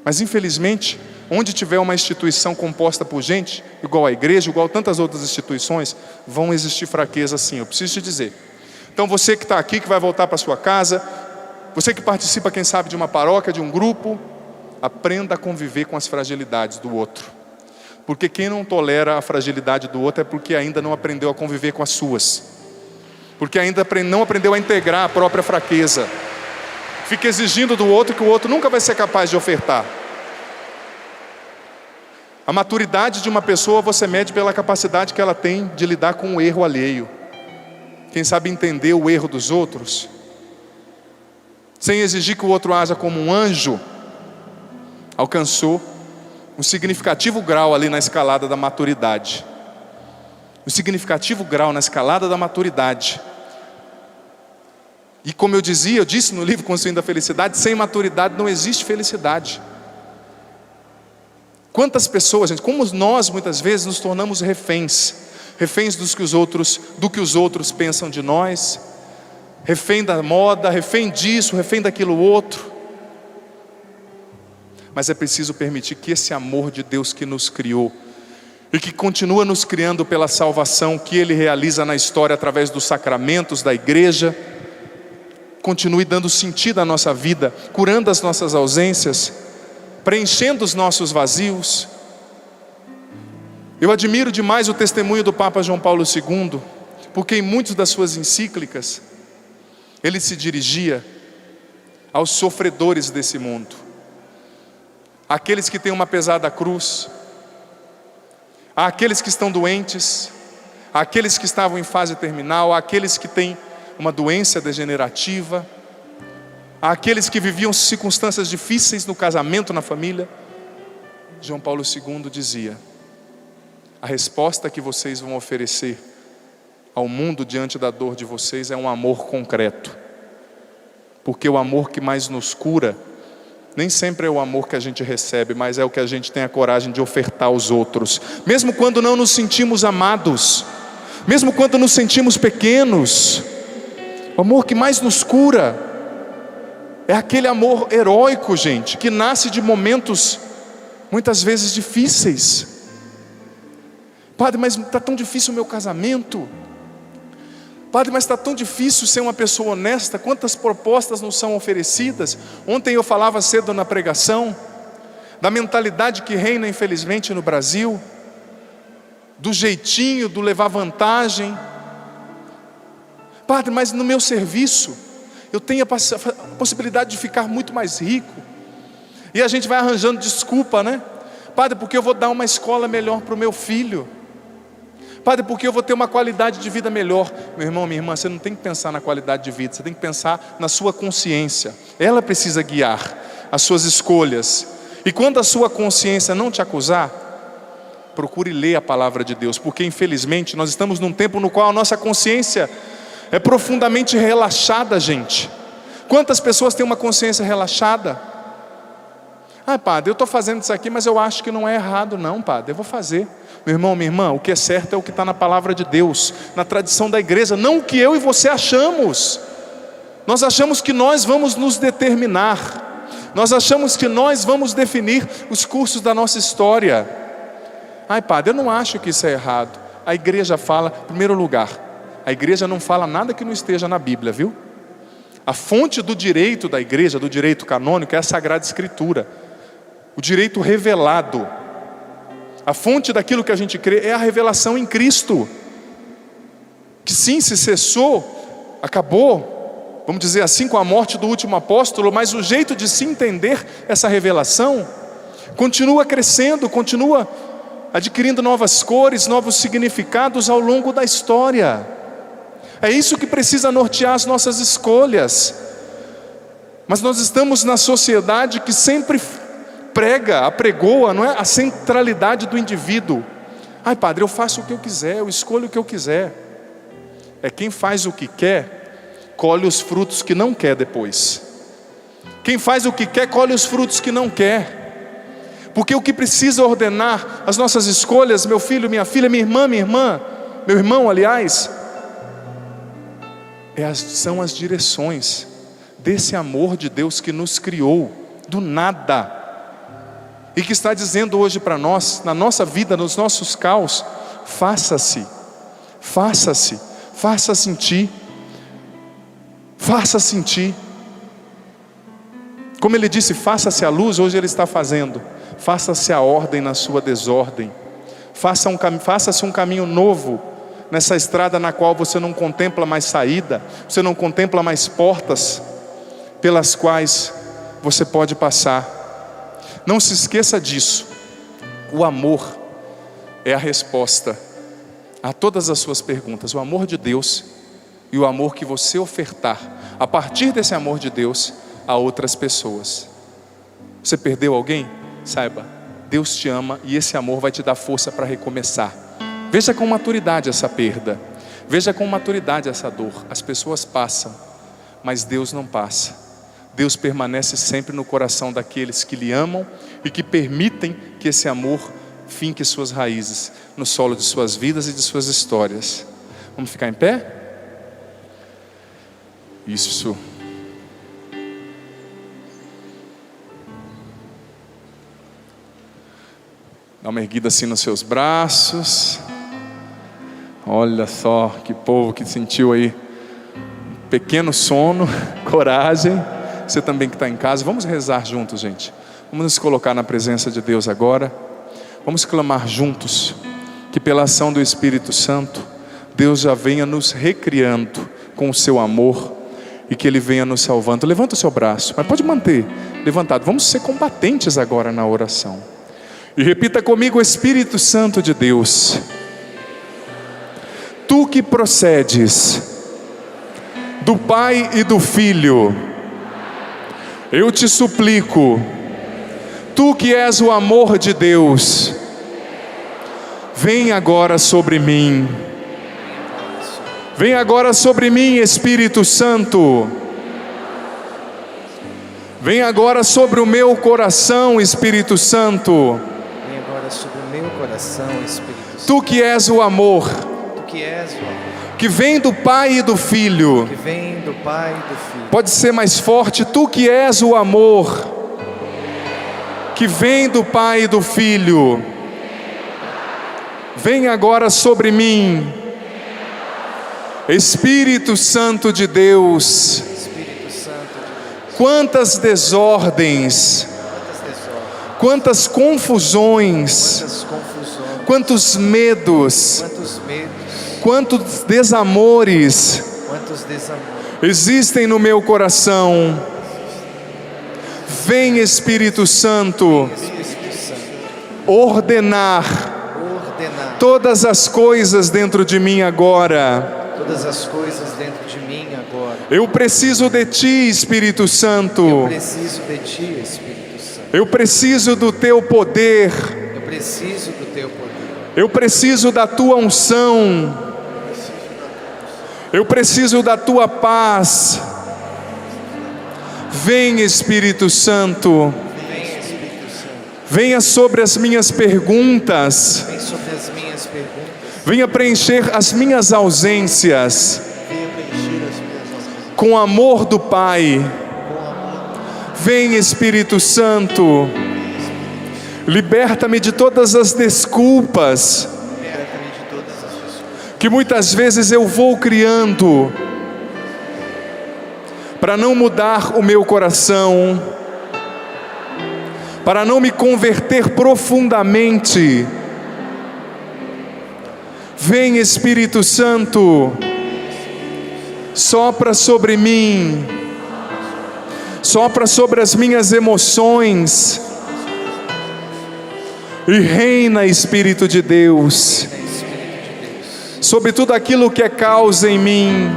Speaker 1: Mas infelizmente, onde tiver uma instituição composta por gente, igual a igreja, igual tantas outras instituições, vão existir fraquezas sim, eu preciso te dizer. Então você que está aqui, que vai voltar para sua casa, você que participa, quem sabe, de uma paróquia, de um grupo, aprenda a conviver com as fragilidades do outro. Porque quem não tolera a fragilidade do outro é porque ainda não aprendeu a conviver com as suas. Porque ainda não aprendeu a integrar a própria fraqueza. Fica exigindo do outro que o outro nunca vai ser capaz de ofertar. A maturidade de uma pessoa você mede pela capacidade que ela tem de lidar com o erro alheio. Quem sabe entender o erro dos outros, sem exigir que o outro haja como um anjo, alcançou um significativo grau ali na escalada da maturidade. Um significativo grau na escalada da maturidade. E como eu disse no livro Construindo a Felicidade, sem maturidade não existe felicidade. Quantas pessoas, gente, como nós muitas vezes nos tornamos reféns do que os outros pensam de nós, refém da moda, refém disso, refém daquilo outro. Mas é preciso permitir que esse amor de Deus que nos criou, e que continua nos criando pela salvação que Ele realiza na história através dos sacramentos da igreja, continue dando sentido à nossa vida, curando as nossas ausências, preenchendo os nossos vazios. Eu admiro demais o testemunho do Papa João Paulo II, porque em muitas das suas encíclicas, ele se dirigia aos sofredores desse mundo, àqueles que têm uma pesada cruz, àqueles que estão doentes, àqueles que estavam em fase terminal, àqueles que têm uma doença degenerativa, àqueles que viviam circunstâncias difíceis no casamento, na família. João Paulo II dizia: a resposta que vocês vão oferecer ao mundo diante da dor de vocês é um amor concreto, porque o amor que mais nos cura nem sempre é o amor que a gente recebe, mas é o que a gente tem a coragem de ofertar aos outros. Mesmo quando não nos sentimos amados, mesmo quando nos sentimos pequenos, o amor que mais nos cura é aquele amor heróico, gente, que nasce de momentos muitas vezes difíceis. Padre, mas está tão difícil o meu casamento. Padre, mas está tão difícil ser uma pessoa honesta. Quantas propostas nos são oferecidas? Ontem eu falava cedo na pregação da mentalidade que reina infelizmente no Brasil, do jeitinho, do levar vantagem. Padre, mas no meu serviço eu tenho a possibilidade de ficar muito mais rico. E a gente vai arranjando desculpa, né? Padre, porque eu vou dar uma escola melhor para o meu filho. Padre, porque eu vou ter uma qualidade de vida melhor. Meu irmão, minha irmã, você não tem que pensar na qualidade de vida, você tem que pensar na sua consciência. Ela precisa guiar as suas escolhas. E quando a sua consciência não te acusar, procure ler a palavra de Deus, porque infelizmente nós estamos num tempo no qual a nossa consciência é profundamente relaxada, gente. Quantas pessoas têm uma consciência relaxada? Ah, padre, eu estou fazendo isso aqui, mas eu acho que não é errado não, padre, eu vou fazer. Meu irmão, minha irmã, o que é certo é o que está na palavra de Deus, na tradição da igreja, não o que eu e você achamos. Nós achamos que nós vamos nos determinar, nós achamos que nós vamos definir os cursos da nossa história. Ai, padre, eu não acho que isso é errado. A igreja fala, em primeiro lugar, a igreja não fala nada que não esteja na Bíblia, viu? A fonte do direito da igreja, do direito canônico, é a Sagrada Escritura, o direito revelado. A fonte daquilo que a gente crê é a revelação em Cristo, que sim, se cessou, acabou, vamos dizer assim, com a morte do último apóstolo, mas o jeito de se entender essa revelação continua crescendo, continua adquirindo novas cores, novos significados ao longo da história. É isso que precisa nortear as nossas escolhas. Mas nós estamos na sociedade que sempre apregoa, não é? A centralidade do indivíduo. Ai, padre, eu faço o que eu quiser, eu escolho o que eu quiser. É quem faz o que quer, colhe os frutos que não quer depois. Quem faz o que quer, colhe os frutos que não quer. Porque o que precisa ordenar as nossas escolhas, meu filho, minha filha, minha irmã, meu irmão, aliás, são as direções desse amor de Deus que nos criou do nada e que está dizendo hoje para nós, na nossa vida, nos nossos caos: faça-se, faça-se, faça sentir, faça sentir. Como ele disse, faça-se a luz, hoje ele está fazendo. Faça-se a ordem na sua desordem. Faça-se um caminho novo nessa estrada na qual você não contempla mais saída, você não contempla mais portas pelas quais você pode passar. Não se esqueça disso. O amor é a resposta a todas as suas perguntas. O amor de Deus e o amor que você ofertar a partir desse amor de Deus a outras pessoas. Você perdeu alguém? Saiba, Deus te ama e esse amor vai te dar força para recomeçar. Veja com maturidade essa perda, veja com maturidade essa dor. As pessoas passam, mas Deus não passa. Deus permanece sempre no coração daqueles que lhe amam e que permitem que esse amor finque suas raízes no solo de suas vidas e de suas histórias. Vamos ficar em pé? Isso. Dá uma erguida assim nos seus braços. Olha só que povo que sentiu aí um pequeno sono, coragem. Você também que está em casa, vamos rezar juntos, gente. Vamos nos colocar na presença de Deus agora. Vamos clamar juntos que pela ação do Espírito Santo Deus já venha nos recriando com o seu amor e que Ele venha nos salvando. Levanta o seu braço, mas pode manter levantado. Vamos ser combatentes agora na oração. E repita comigo: Espírito Santo de Deus, Tu que procedes do Pai e do Filho, eu te suplico, Tu que és o amor de Deus, vem agora sobre mim. Vem agora sobre mim, Espírito Santo. Vem agora sobre o meu coração, Espírito Santo.
Speaker 2: Vem agora sobre o meu coração, Espírito Santo.
Speaker 1: Tu que és o amor,
Speaker 2: Tu que és o amor,
Speaker 1: que vem do Pai e do Filho.
Speaker 2: que vem do Pai e do Filho.
Speaker 1: Pode ser mais forte. Tu que és o amor, que vem do Pai e do Filho. Vem agora sobre mim, Espírito Santo de Deus.
Speaker 2: Espírito Santo de Deus.
Speaker 1: Quantas desordens, quantas confusões,
Speaker 2: Quantas confusões,
Speaker 1: quantos medos,
Speaker 2: quantos medos,
Speaker 1: quantos desamores
Speaker 2: quantos desamores
Speaker 1: existem no meu coração. Vem, Espírito Santo,
Speaker 2: Espírito Santo,
Speaker 1: ordenar todas as coisas dentro de mim agora.
Speaker 2: todas as coisas dentro de mim agora.
Speaker 1: Eu preciso de Ti, Espírito
Speaker 2: Eu
Speaker 1: Santo.
Speaker 2: preciso de Ti, Espírito Santo.
Speaker 1: Eu preciso do Teu poder.
Speaker 2: Eu preciso do Teu poder.
Speaker 1: Eu preciso da Tua unção. Eu preciso da Tua paz. Vem, Espírito Santo.
Speaker 2: Vem, Espírito Santo.
Speaker 1: Venha sobre as minhas perguntas.
Speaker 2: Vem sobre as minhas perguntas.
Speaker 1: Venha preencher as minhas ausências
Speaker 2: Venha preencher as minhas ausências
Speaker 1: com o amor do Pai.
Speaker 2: com amor.
Speaker 1: Vem, Espírito Santo. Liberta-me de todas as desculpas
Speaker 2: Liberta-me de todas as pessoas
Speaker 1: que muitas vezes eu vou criando para não mudar o meu coração, para não me converter profundamente. Vem, Espírito Santo, sopra sobre mim, sopra sobre as minhas emoções e reina, Espírito de Deus,
Speaker 2: Espírito de Deus.
Speaker 1: sobre tudo aquilo que é causa em mim.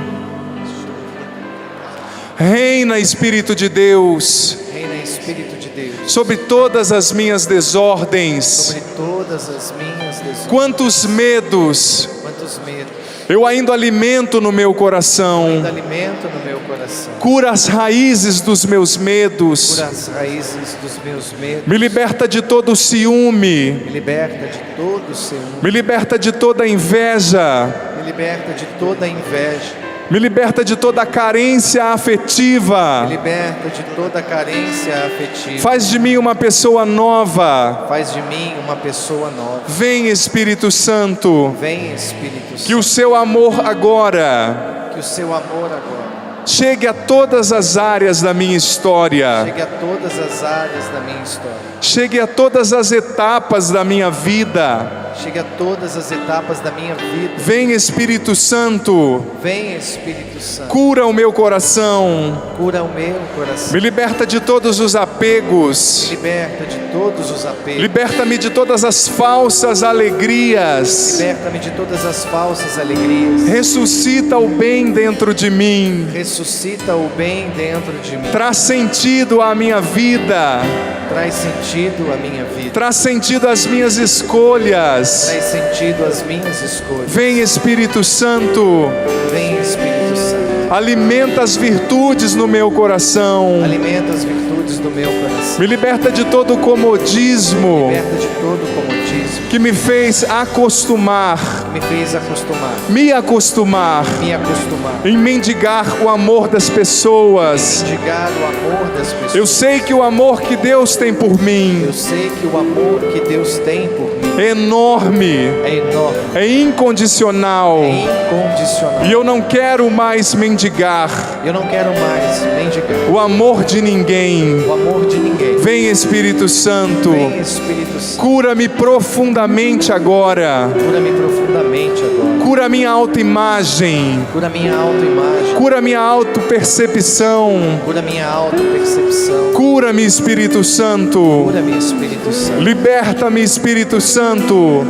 Speaker 1: Reina, Espírito de Deus,
Speaker 2: Reina, Espírito de Deus.
Speaker 1: sobre todas as minhas desordens.
Speaker 2: Sobre todas as minhas desordens.
Speaker 1: Quantos medos
Speaker 2: Quantos medos.
Speaker 1: eu ainda alimento no meu coração.
Speaker 2: Ainda alimento no meu coração.
Speaker 1: Cura as raízes dos meus medos.
Speaker 2: Cura as raízes dos meus medos.
Speaker 1: Me liberta de todo o ciúme.
Speaker 2: Me liberta de todo o ciúme.
Speaker 1: Me liberta de toda a inveja.
Speaker 2: Me liberta de toda a inveja.
Speaker 1: Me liberta de toda a carência
Speaker 2: Me
Speaker 1: afetiva.
Speaker 2: liberta de toda a carência afetiva.
Speaker 1: Faz de mim uma pessoa nova.
Speaker 2: Faz de mim uma pessoa nova.
Speaker 1: Vem, Espírito Santo.
Speaker 2: Vem, Espírito Santo.
Speaker 1: Que o seu amor agora
Speaker 2: Que o seu amor agora
Speaker 1: chegue a todas as áreas da minha história.
Speaker 2: chegue a todas as áreas da minha história.
Speaker 1: Chegue a todas as etapas da minha vida.
Speaker 2: Chegue a todas as etapas da minha vida.
Speaker 1: Vem, Espírito Santo,
Speaker 2: Vem, Espírito Santo.
Speaker 1: cura o meu coração.
Speaker 2: Cura o meu coração.
Speaker 1: Me liberta de todos os apegos.
Speaker 2: Liberta de todos os apegos.
Speaker 1: Liberta-me de todas as falsas alegrias.
Speaker 2: Liberta-me de todas as falsas alegrias.
Speaker 1: Ressuscita o bem dentro de mim.
Speaker 2: Ressuscita o bem dentro de mim.
Speaker 1: Traz sentido à minha vida.
Speaker 2: Traz sentido à minha vida.
Speaker 1: Traz sentido às minhas escolhas.
Speaker 2: Traz sentido às minhas escolhas.
Speaker 1: Vem, Espírito Santo.
Speaker 2: Vem, Espírito Santo.
Speaker 1: Alimenta as virtudes no meu coração.
Speaker 2: Alimenta as virtudes do meu coração.
Speaker 1: Me liberta de todo o comodismo
Speaker 2: Liberta de todo o comodismo.
Speaker 1: que me fez acostumar,
Speaker 2: Me fez acostumar.
Speaker 1: me acostumar
Speaker 2: Me acostumar.
Speaker 1: em mendigar o amor das pessoas.
Speaker 2: Mendigar o amor das pessoas.
Speaker 1: Eu sei que o amor que Deus tem por mim
Speaker 2: Eu sei que o amor que Deus tem por mim
Speaker 1: é enorme,
Speaker 2: é enorme.
Speaker 1: é incondicional.
Speaker 2: É incondicional.
Speaker 1: E eu não quero mais mendigar
Speaker 2: Eu não quero mais mendigar
Speaker 1: o amor de ninguém.
Speaker 2: o amor de ninguém.
Speaker 1: Vem, Espírito Santo,
Speaker 2: Vem, Espírito Santo.
Speaker 1: cura-me profundamente agora.
Speaker 2: Cura-me profundamente agora.
Speaker 1: Cura minha autoimagem.
Speaker 2: Cura minha autoimagem.
Speaker 1: Cura minha autopercepção.
Speaker 2: Cura minha autopercepção.
Speaker 1: Cura-me, Espírito Santo.
Speaker 2: Cura-me, Espírito Santo.
Speaker 1: Liberta-me, Espírito Santo,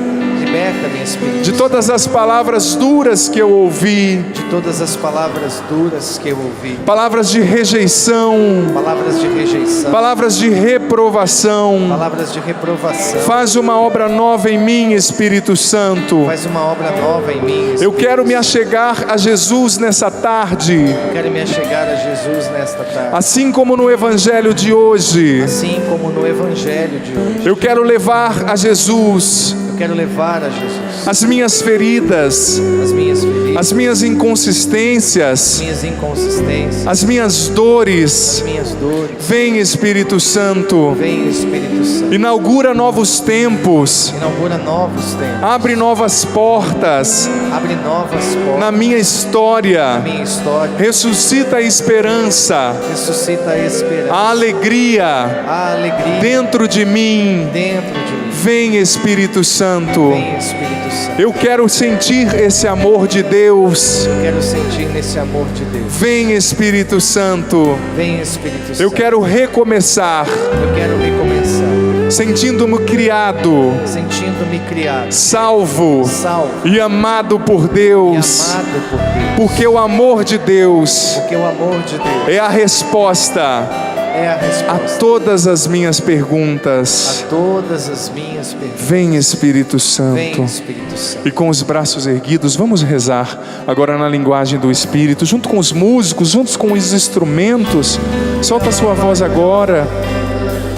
Speaker 2: Liberta, meu Espírito
Speaker 1: de todas as palavras duras que eu ouvi,
Speaker 2: de todas as palavras duras que eu ouvi,
Speaker 1: palavras de rejeição,
Speaker 2: palavras de rejeição,
Speaker 1: palavras de reprovação.
Speaker 2: palavras de reprovação.
Speaker 1: Faz uma obra nova em mim, Espírito Santo.
Speaker 2: Faz uma obra nova em mim.
Speaker 1: Eu quero me achegar a Jesus nessa tarde,
Speaker 2: Eu quero me achegar a Jesus nesta tarde.
Speaker 1: assim como no Evangelho de hoje.
Speaker 2: Assim como no Evangelho de hoje.
Speaker 1: Eu quero levar a Jesus
Speaker 2: Eu quero levar a Jesus
Speaker 1: as minhas feridas,
Speaker 2: as minhas feridas,
Speaker 1: as minhas inconsistências,
Speaker 2: minhas inconsistências,
Speaker 1: as minhas dores.
Speaker 2: as minhas dores.
Speaker 1: Vem, Espírito Santo,
Speaker 2: Vem, Espírito Santo.
Speaker 1: inaugura novos tempos,
Speaker 2: Inaugura novos tempos.
Speaker 1: abre novas portas
Speaker 2: Abre novas portas
Speaker 1: na minha história,
Speaker 2: na minha história.
Speaker 1: ressuscita a esperança,
Speaker 2: Ressuscita a esperança,
Speaker 1: a alegria
Speaker 2: a alegria
Speaker 1: dentro de mim.
Speaker 2: dentro de mim.
Speaker 1: Vem, Espírito Santo,
Speaker 2: Vem, Espírito Santo.
Speaker 1: eu quero sentir esse amor de Deus.
Speaker 2: Eu quero sentir nesse amor de Deus.
Speaker 1: Vem, Espírito Santo,
Speaker 2: Vem, Espírito Santo.
Speaker 1: eu quero recomeçar,
Speaker 2: Eu quero recomeçar,
Speaker 1: sentindo-me criado,
Speaker 2: sentindo-me criado,
Speaker 1: salvo
Speaker 2: salvo
Speaker 1: e amado por
Speaker 2: e
Speaker 1: Deus,
Speaker 2: amado por Deus.
Speaker 1: porque o amor de Deus
Speaker 2: Porque o amor de Deus
Speaker 1: é a resposta
Speaker 2: é a
Speaker 1: a
Speaker 2: resposta
Speaker 1: todas as minhas perguntas.
Speaker 2: a todas as minhas perguntas.
Speaker 1: Vem, Espírito
Speaker 2: Vem,
Speaker 1: Santo.
Speaker 2: Espírito Santo.
Speaker 1: E com os braços erguidos, vamos rezar agora na linguagem do Espírito, junto com os músicos, juntos com os instrumentos. Solta a sua voz agora.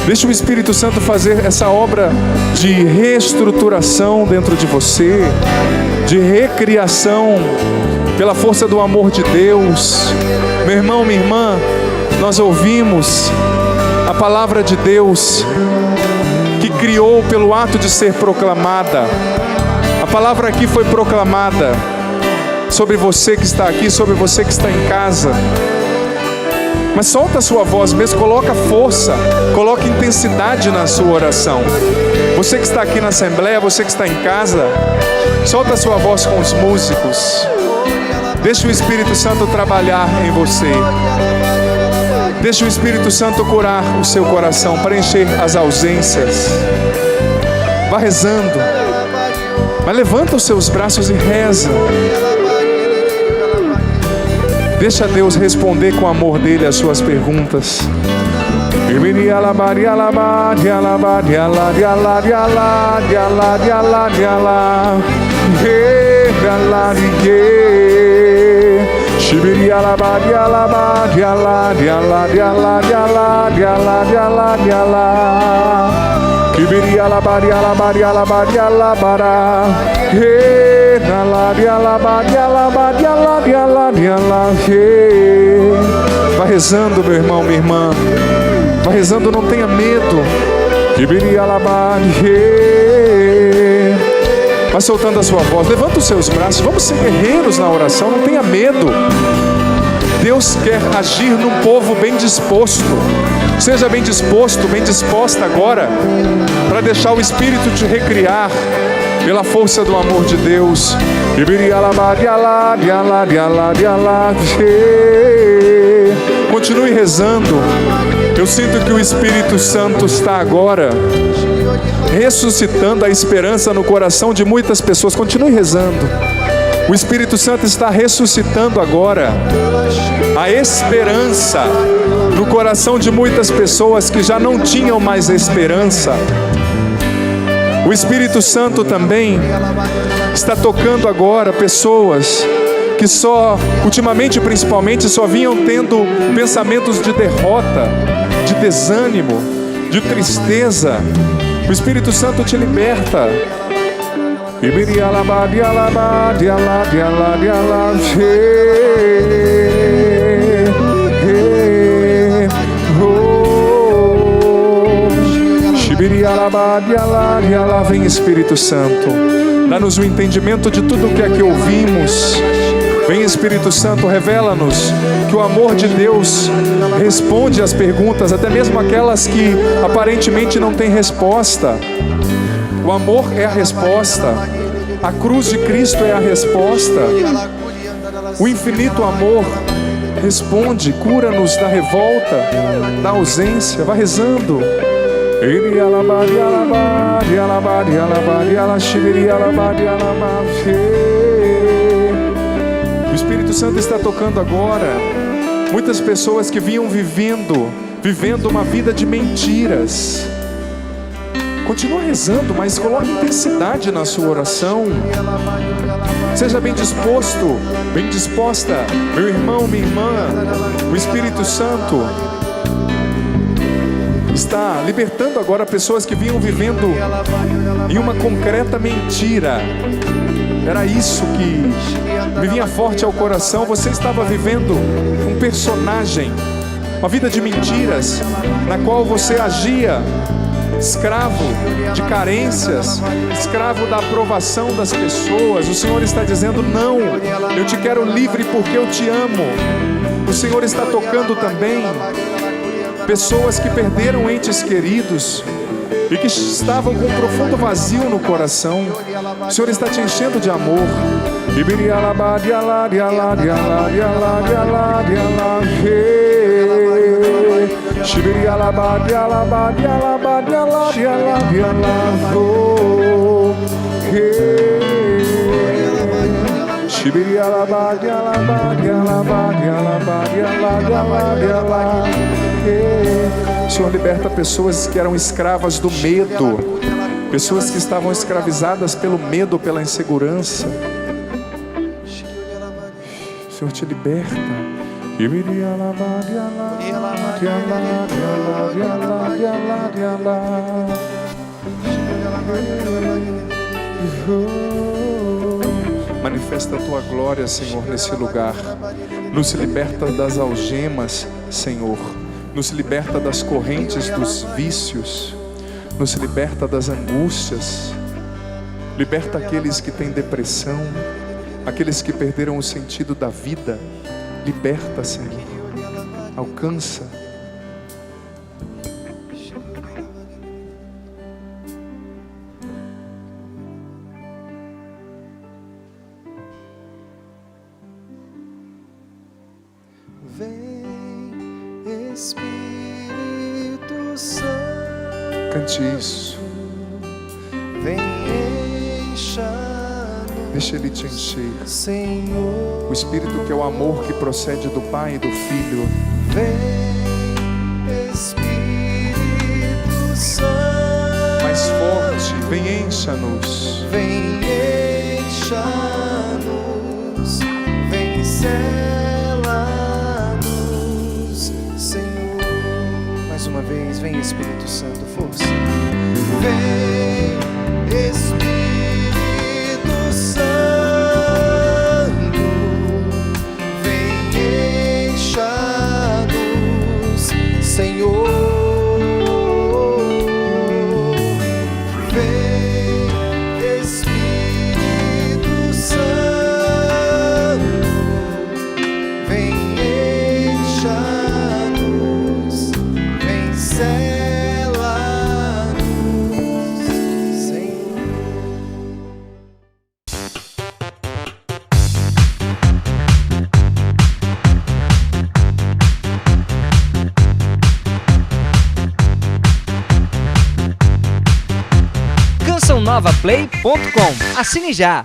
Speaker 1: Deixa o Espírito Santo fazer essa obra de reestruturação dentro de você, de recriação, pela força do amor de Deus. Meu irmão, minha irmã, nós ouvimos a palavra de Deus que criou pelo ato de ser proclamada. A palavra aqui foi proclamada sobre você que está aqui, sobre você que está em casa. Mas solta a sua voz mesmo, coloca força, coloca intensidade na sua oração. Você que está aqui na Assembleia, você que está em casa, solta a sua voz com os músicos. Deixa o Espírito Santo trabalhar em você. Deixa o Espírito Santo curar o seu coração, preencher as ausências. Vá rezando, mas levanta os seus braços e reza. Deixa Deus responder com o amor dele as suas perguntas. Vai rezando, meu irmão, minha irmã. Vai rezando, não tenha medo. Vai soltando a sua voz. Levanta os seus braços. Vamos ser guerreiros na oração. Não tenha medo. Deus quer agir num povo bem disposto. Seja bem disposto, bem disposta agora, para deixar o Espírito te recriar pela força do amor de Deus. Continue rezando. Eu sinto que o Espírito Santo está agora ressuscitando a esperança no coração de muitas pessoas. Continue rezando. O Espírito Santo está ressuscitando agora a esperança no coração de muitas pessoas que já não tinham mais esperança. O Espírito Santo também está tocando agora pessoas que ultimamente principalmente, só vinham tendo pensamentos de derrota, de desânimo, de tristeza. O Espírito Santo te liberta. Vem, Espírito Santo, dá-nos o entendimento de tudo o que aqui ouvimos. Vem, Espírito Santo, revela-nos que o amor de Deus responde às perguntas, até mesmo aquelas que aparentemente não têm resposta. O amor é a resposta. A cruz de Cristo é a resposta. O infinito amor responde, cura-nos da revolta, da ausência. Vai rezando. O Espírito Santo está tocando agora. Muitas pessoas que vinham vivendo uma vida de mentiras. Continua rezando, mas coloque intensidade na sua oração. Seja bem disposto, bem disposta, meu irmão, minha irmã. O Espírito Santo está libertando agora pessoas que vinham vivendo em uma concreta mentira. Era isso que me vinha forte ao coração. Você estava vivendo um personagem, uma vida de mentiras, na qual você agia escravo de carências, escravo da aprovação das pessoas. O Senhor está dizendo: não, eu te quero livre porque eu te amo. O Senhor está tocando também pessoas que perderam entes queridos e que estavam com um profundo vazio no coração. O Senhor está te enchendo de amor. O Senhor liberta pessoas que eram escravas do medo, pessoas que estavam escravizadas pelo medo, pela insegurança. O Senhor te liberta. Manifesta a tua glória, Senhor, nesse lugar. Nos liberta das algemas, Senhor. Nos liberta das correntes dos vícios. Nos liberta das angústias. Liberta aqueles que têm depressão, aqueles que perderam o sentido da vida. Liberta, Senhor. Alcança.
Speaker 2: Vem, Espírito Santo.
Speaker 1: Cante isso.
Speaker 2: Vem, encha-nos,
Speaker 1: Deixa Ele te encher.
Speaker 2: Senhor.
Speaker 1: O Espírito que é o amor que procede do Pai e do Filho.
Speaker 2: Vem, Espírito Santo.
Speaker 1: Mais forte, vem, encha-nos.
Speaker 2: Vem, encha-nos. Vem, sela-nos, Senhor. Mais uma vez, vem, Espírito Santo, força. Vem, Espírito Santo. Vem, encha-nos, Senhor. Vem, Espírito Santo. Vem, encha-nos. Vem, sela-nos, Senhor.
Speaker 3: cançãonovaplay.com. Assine já!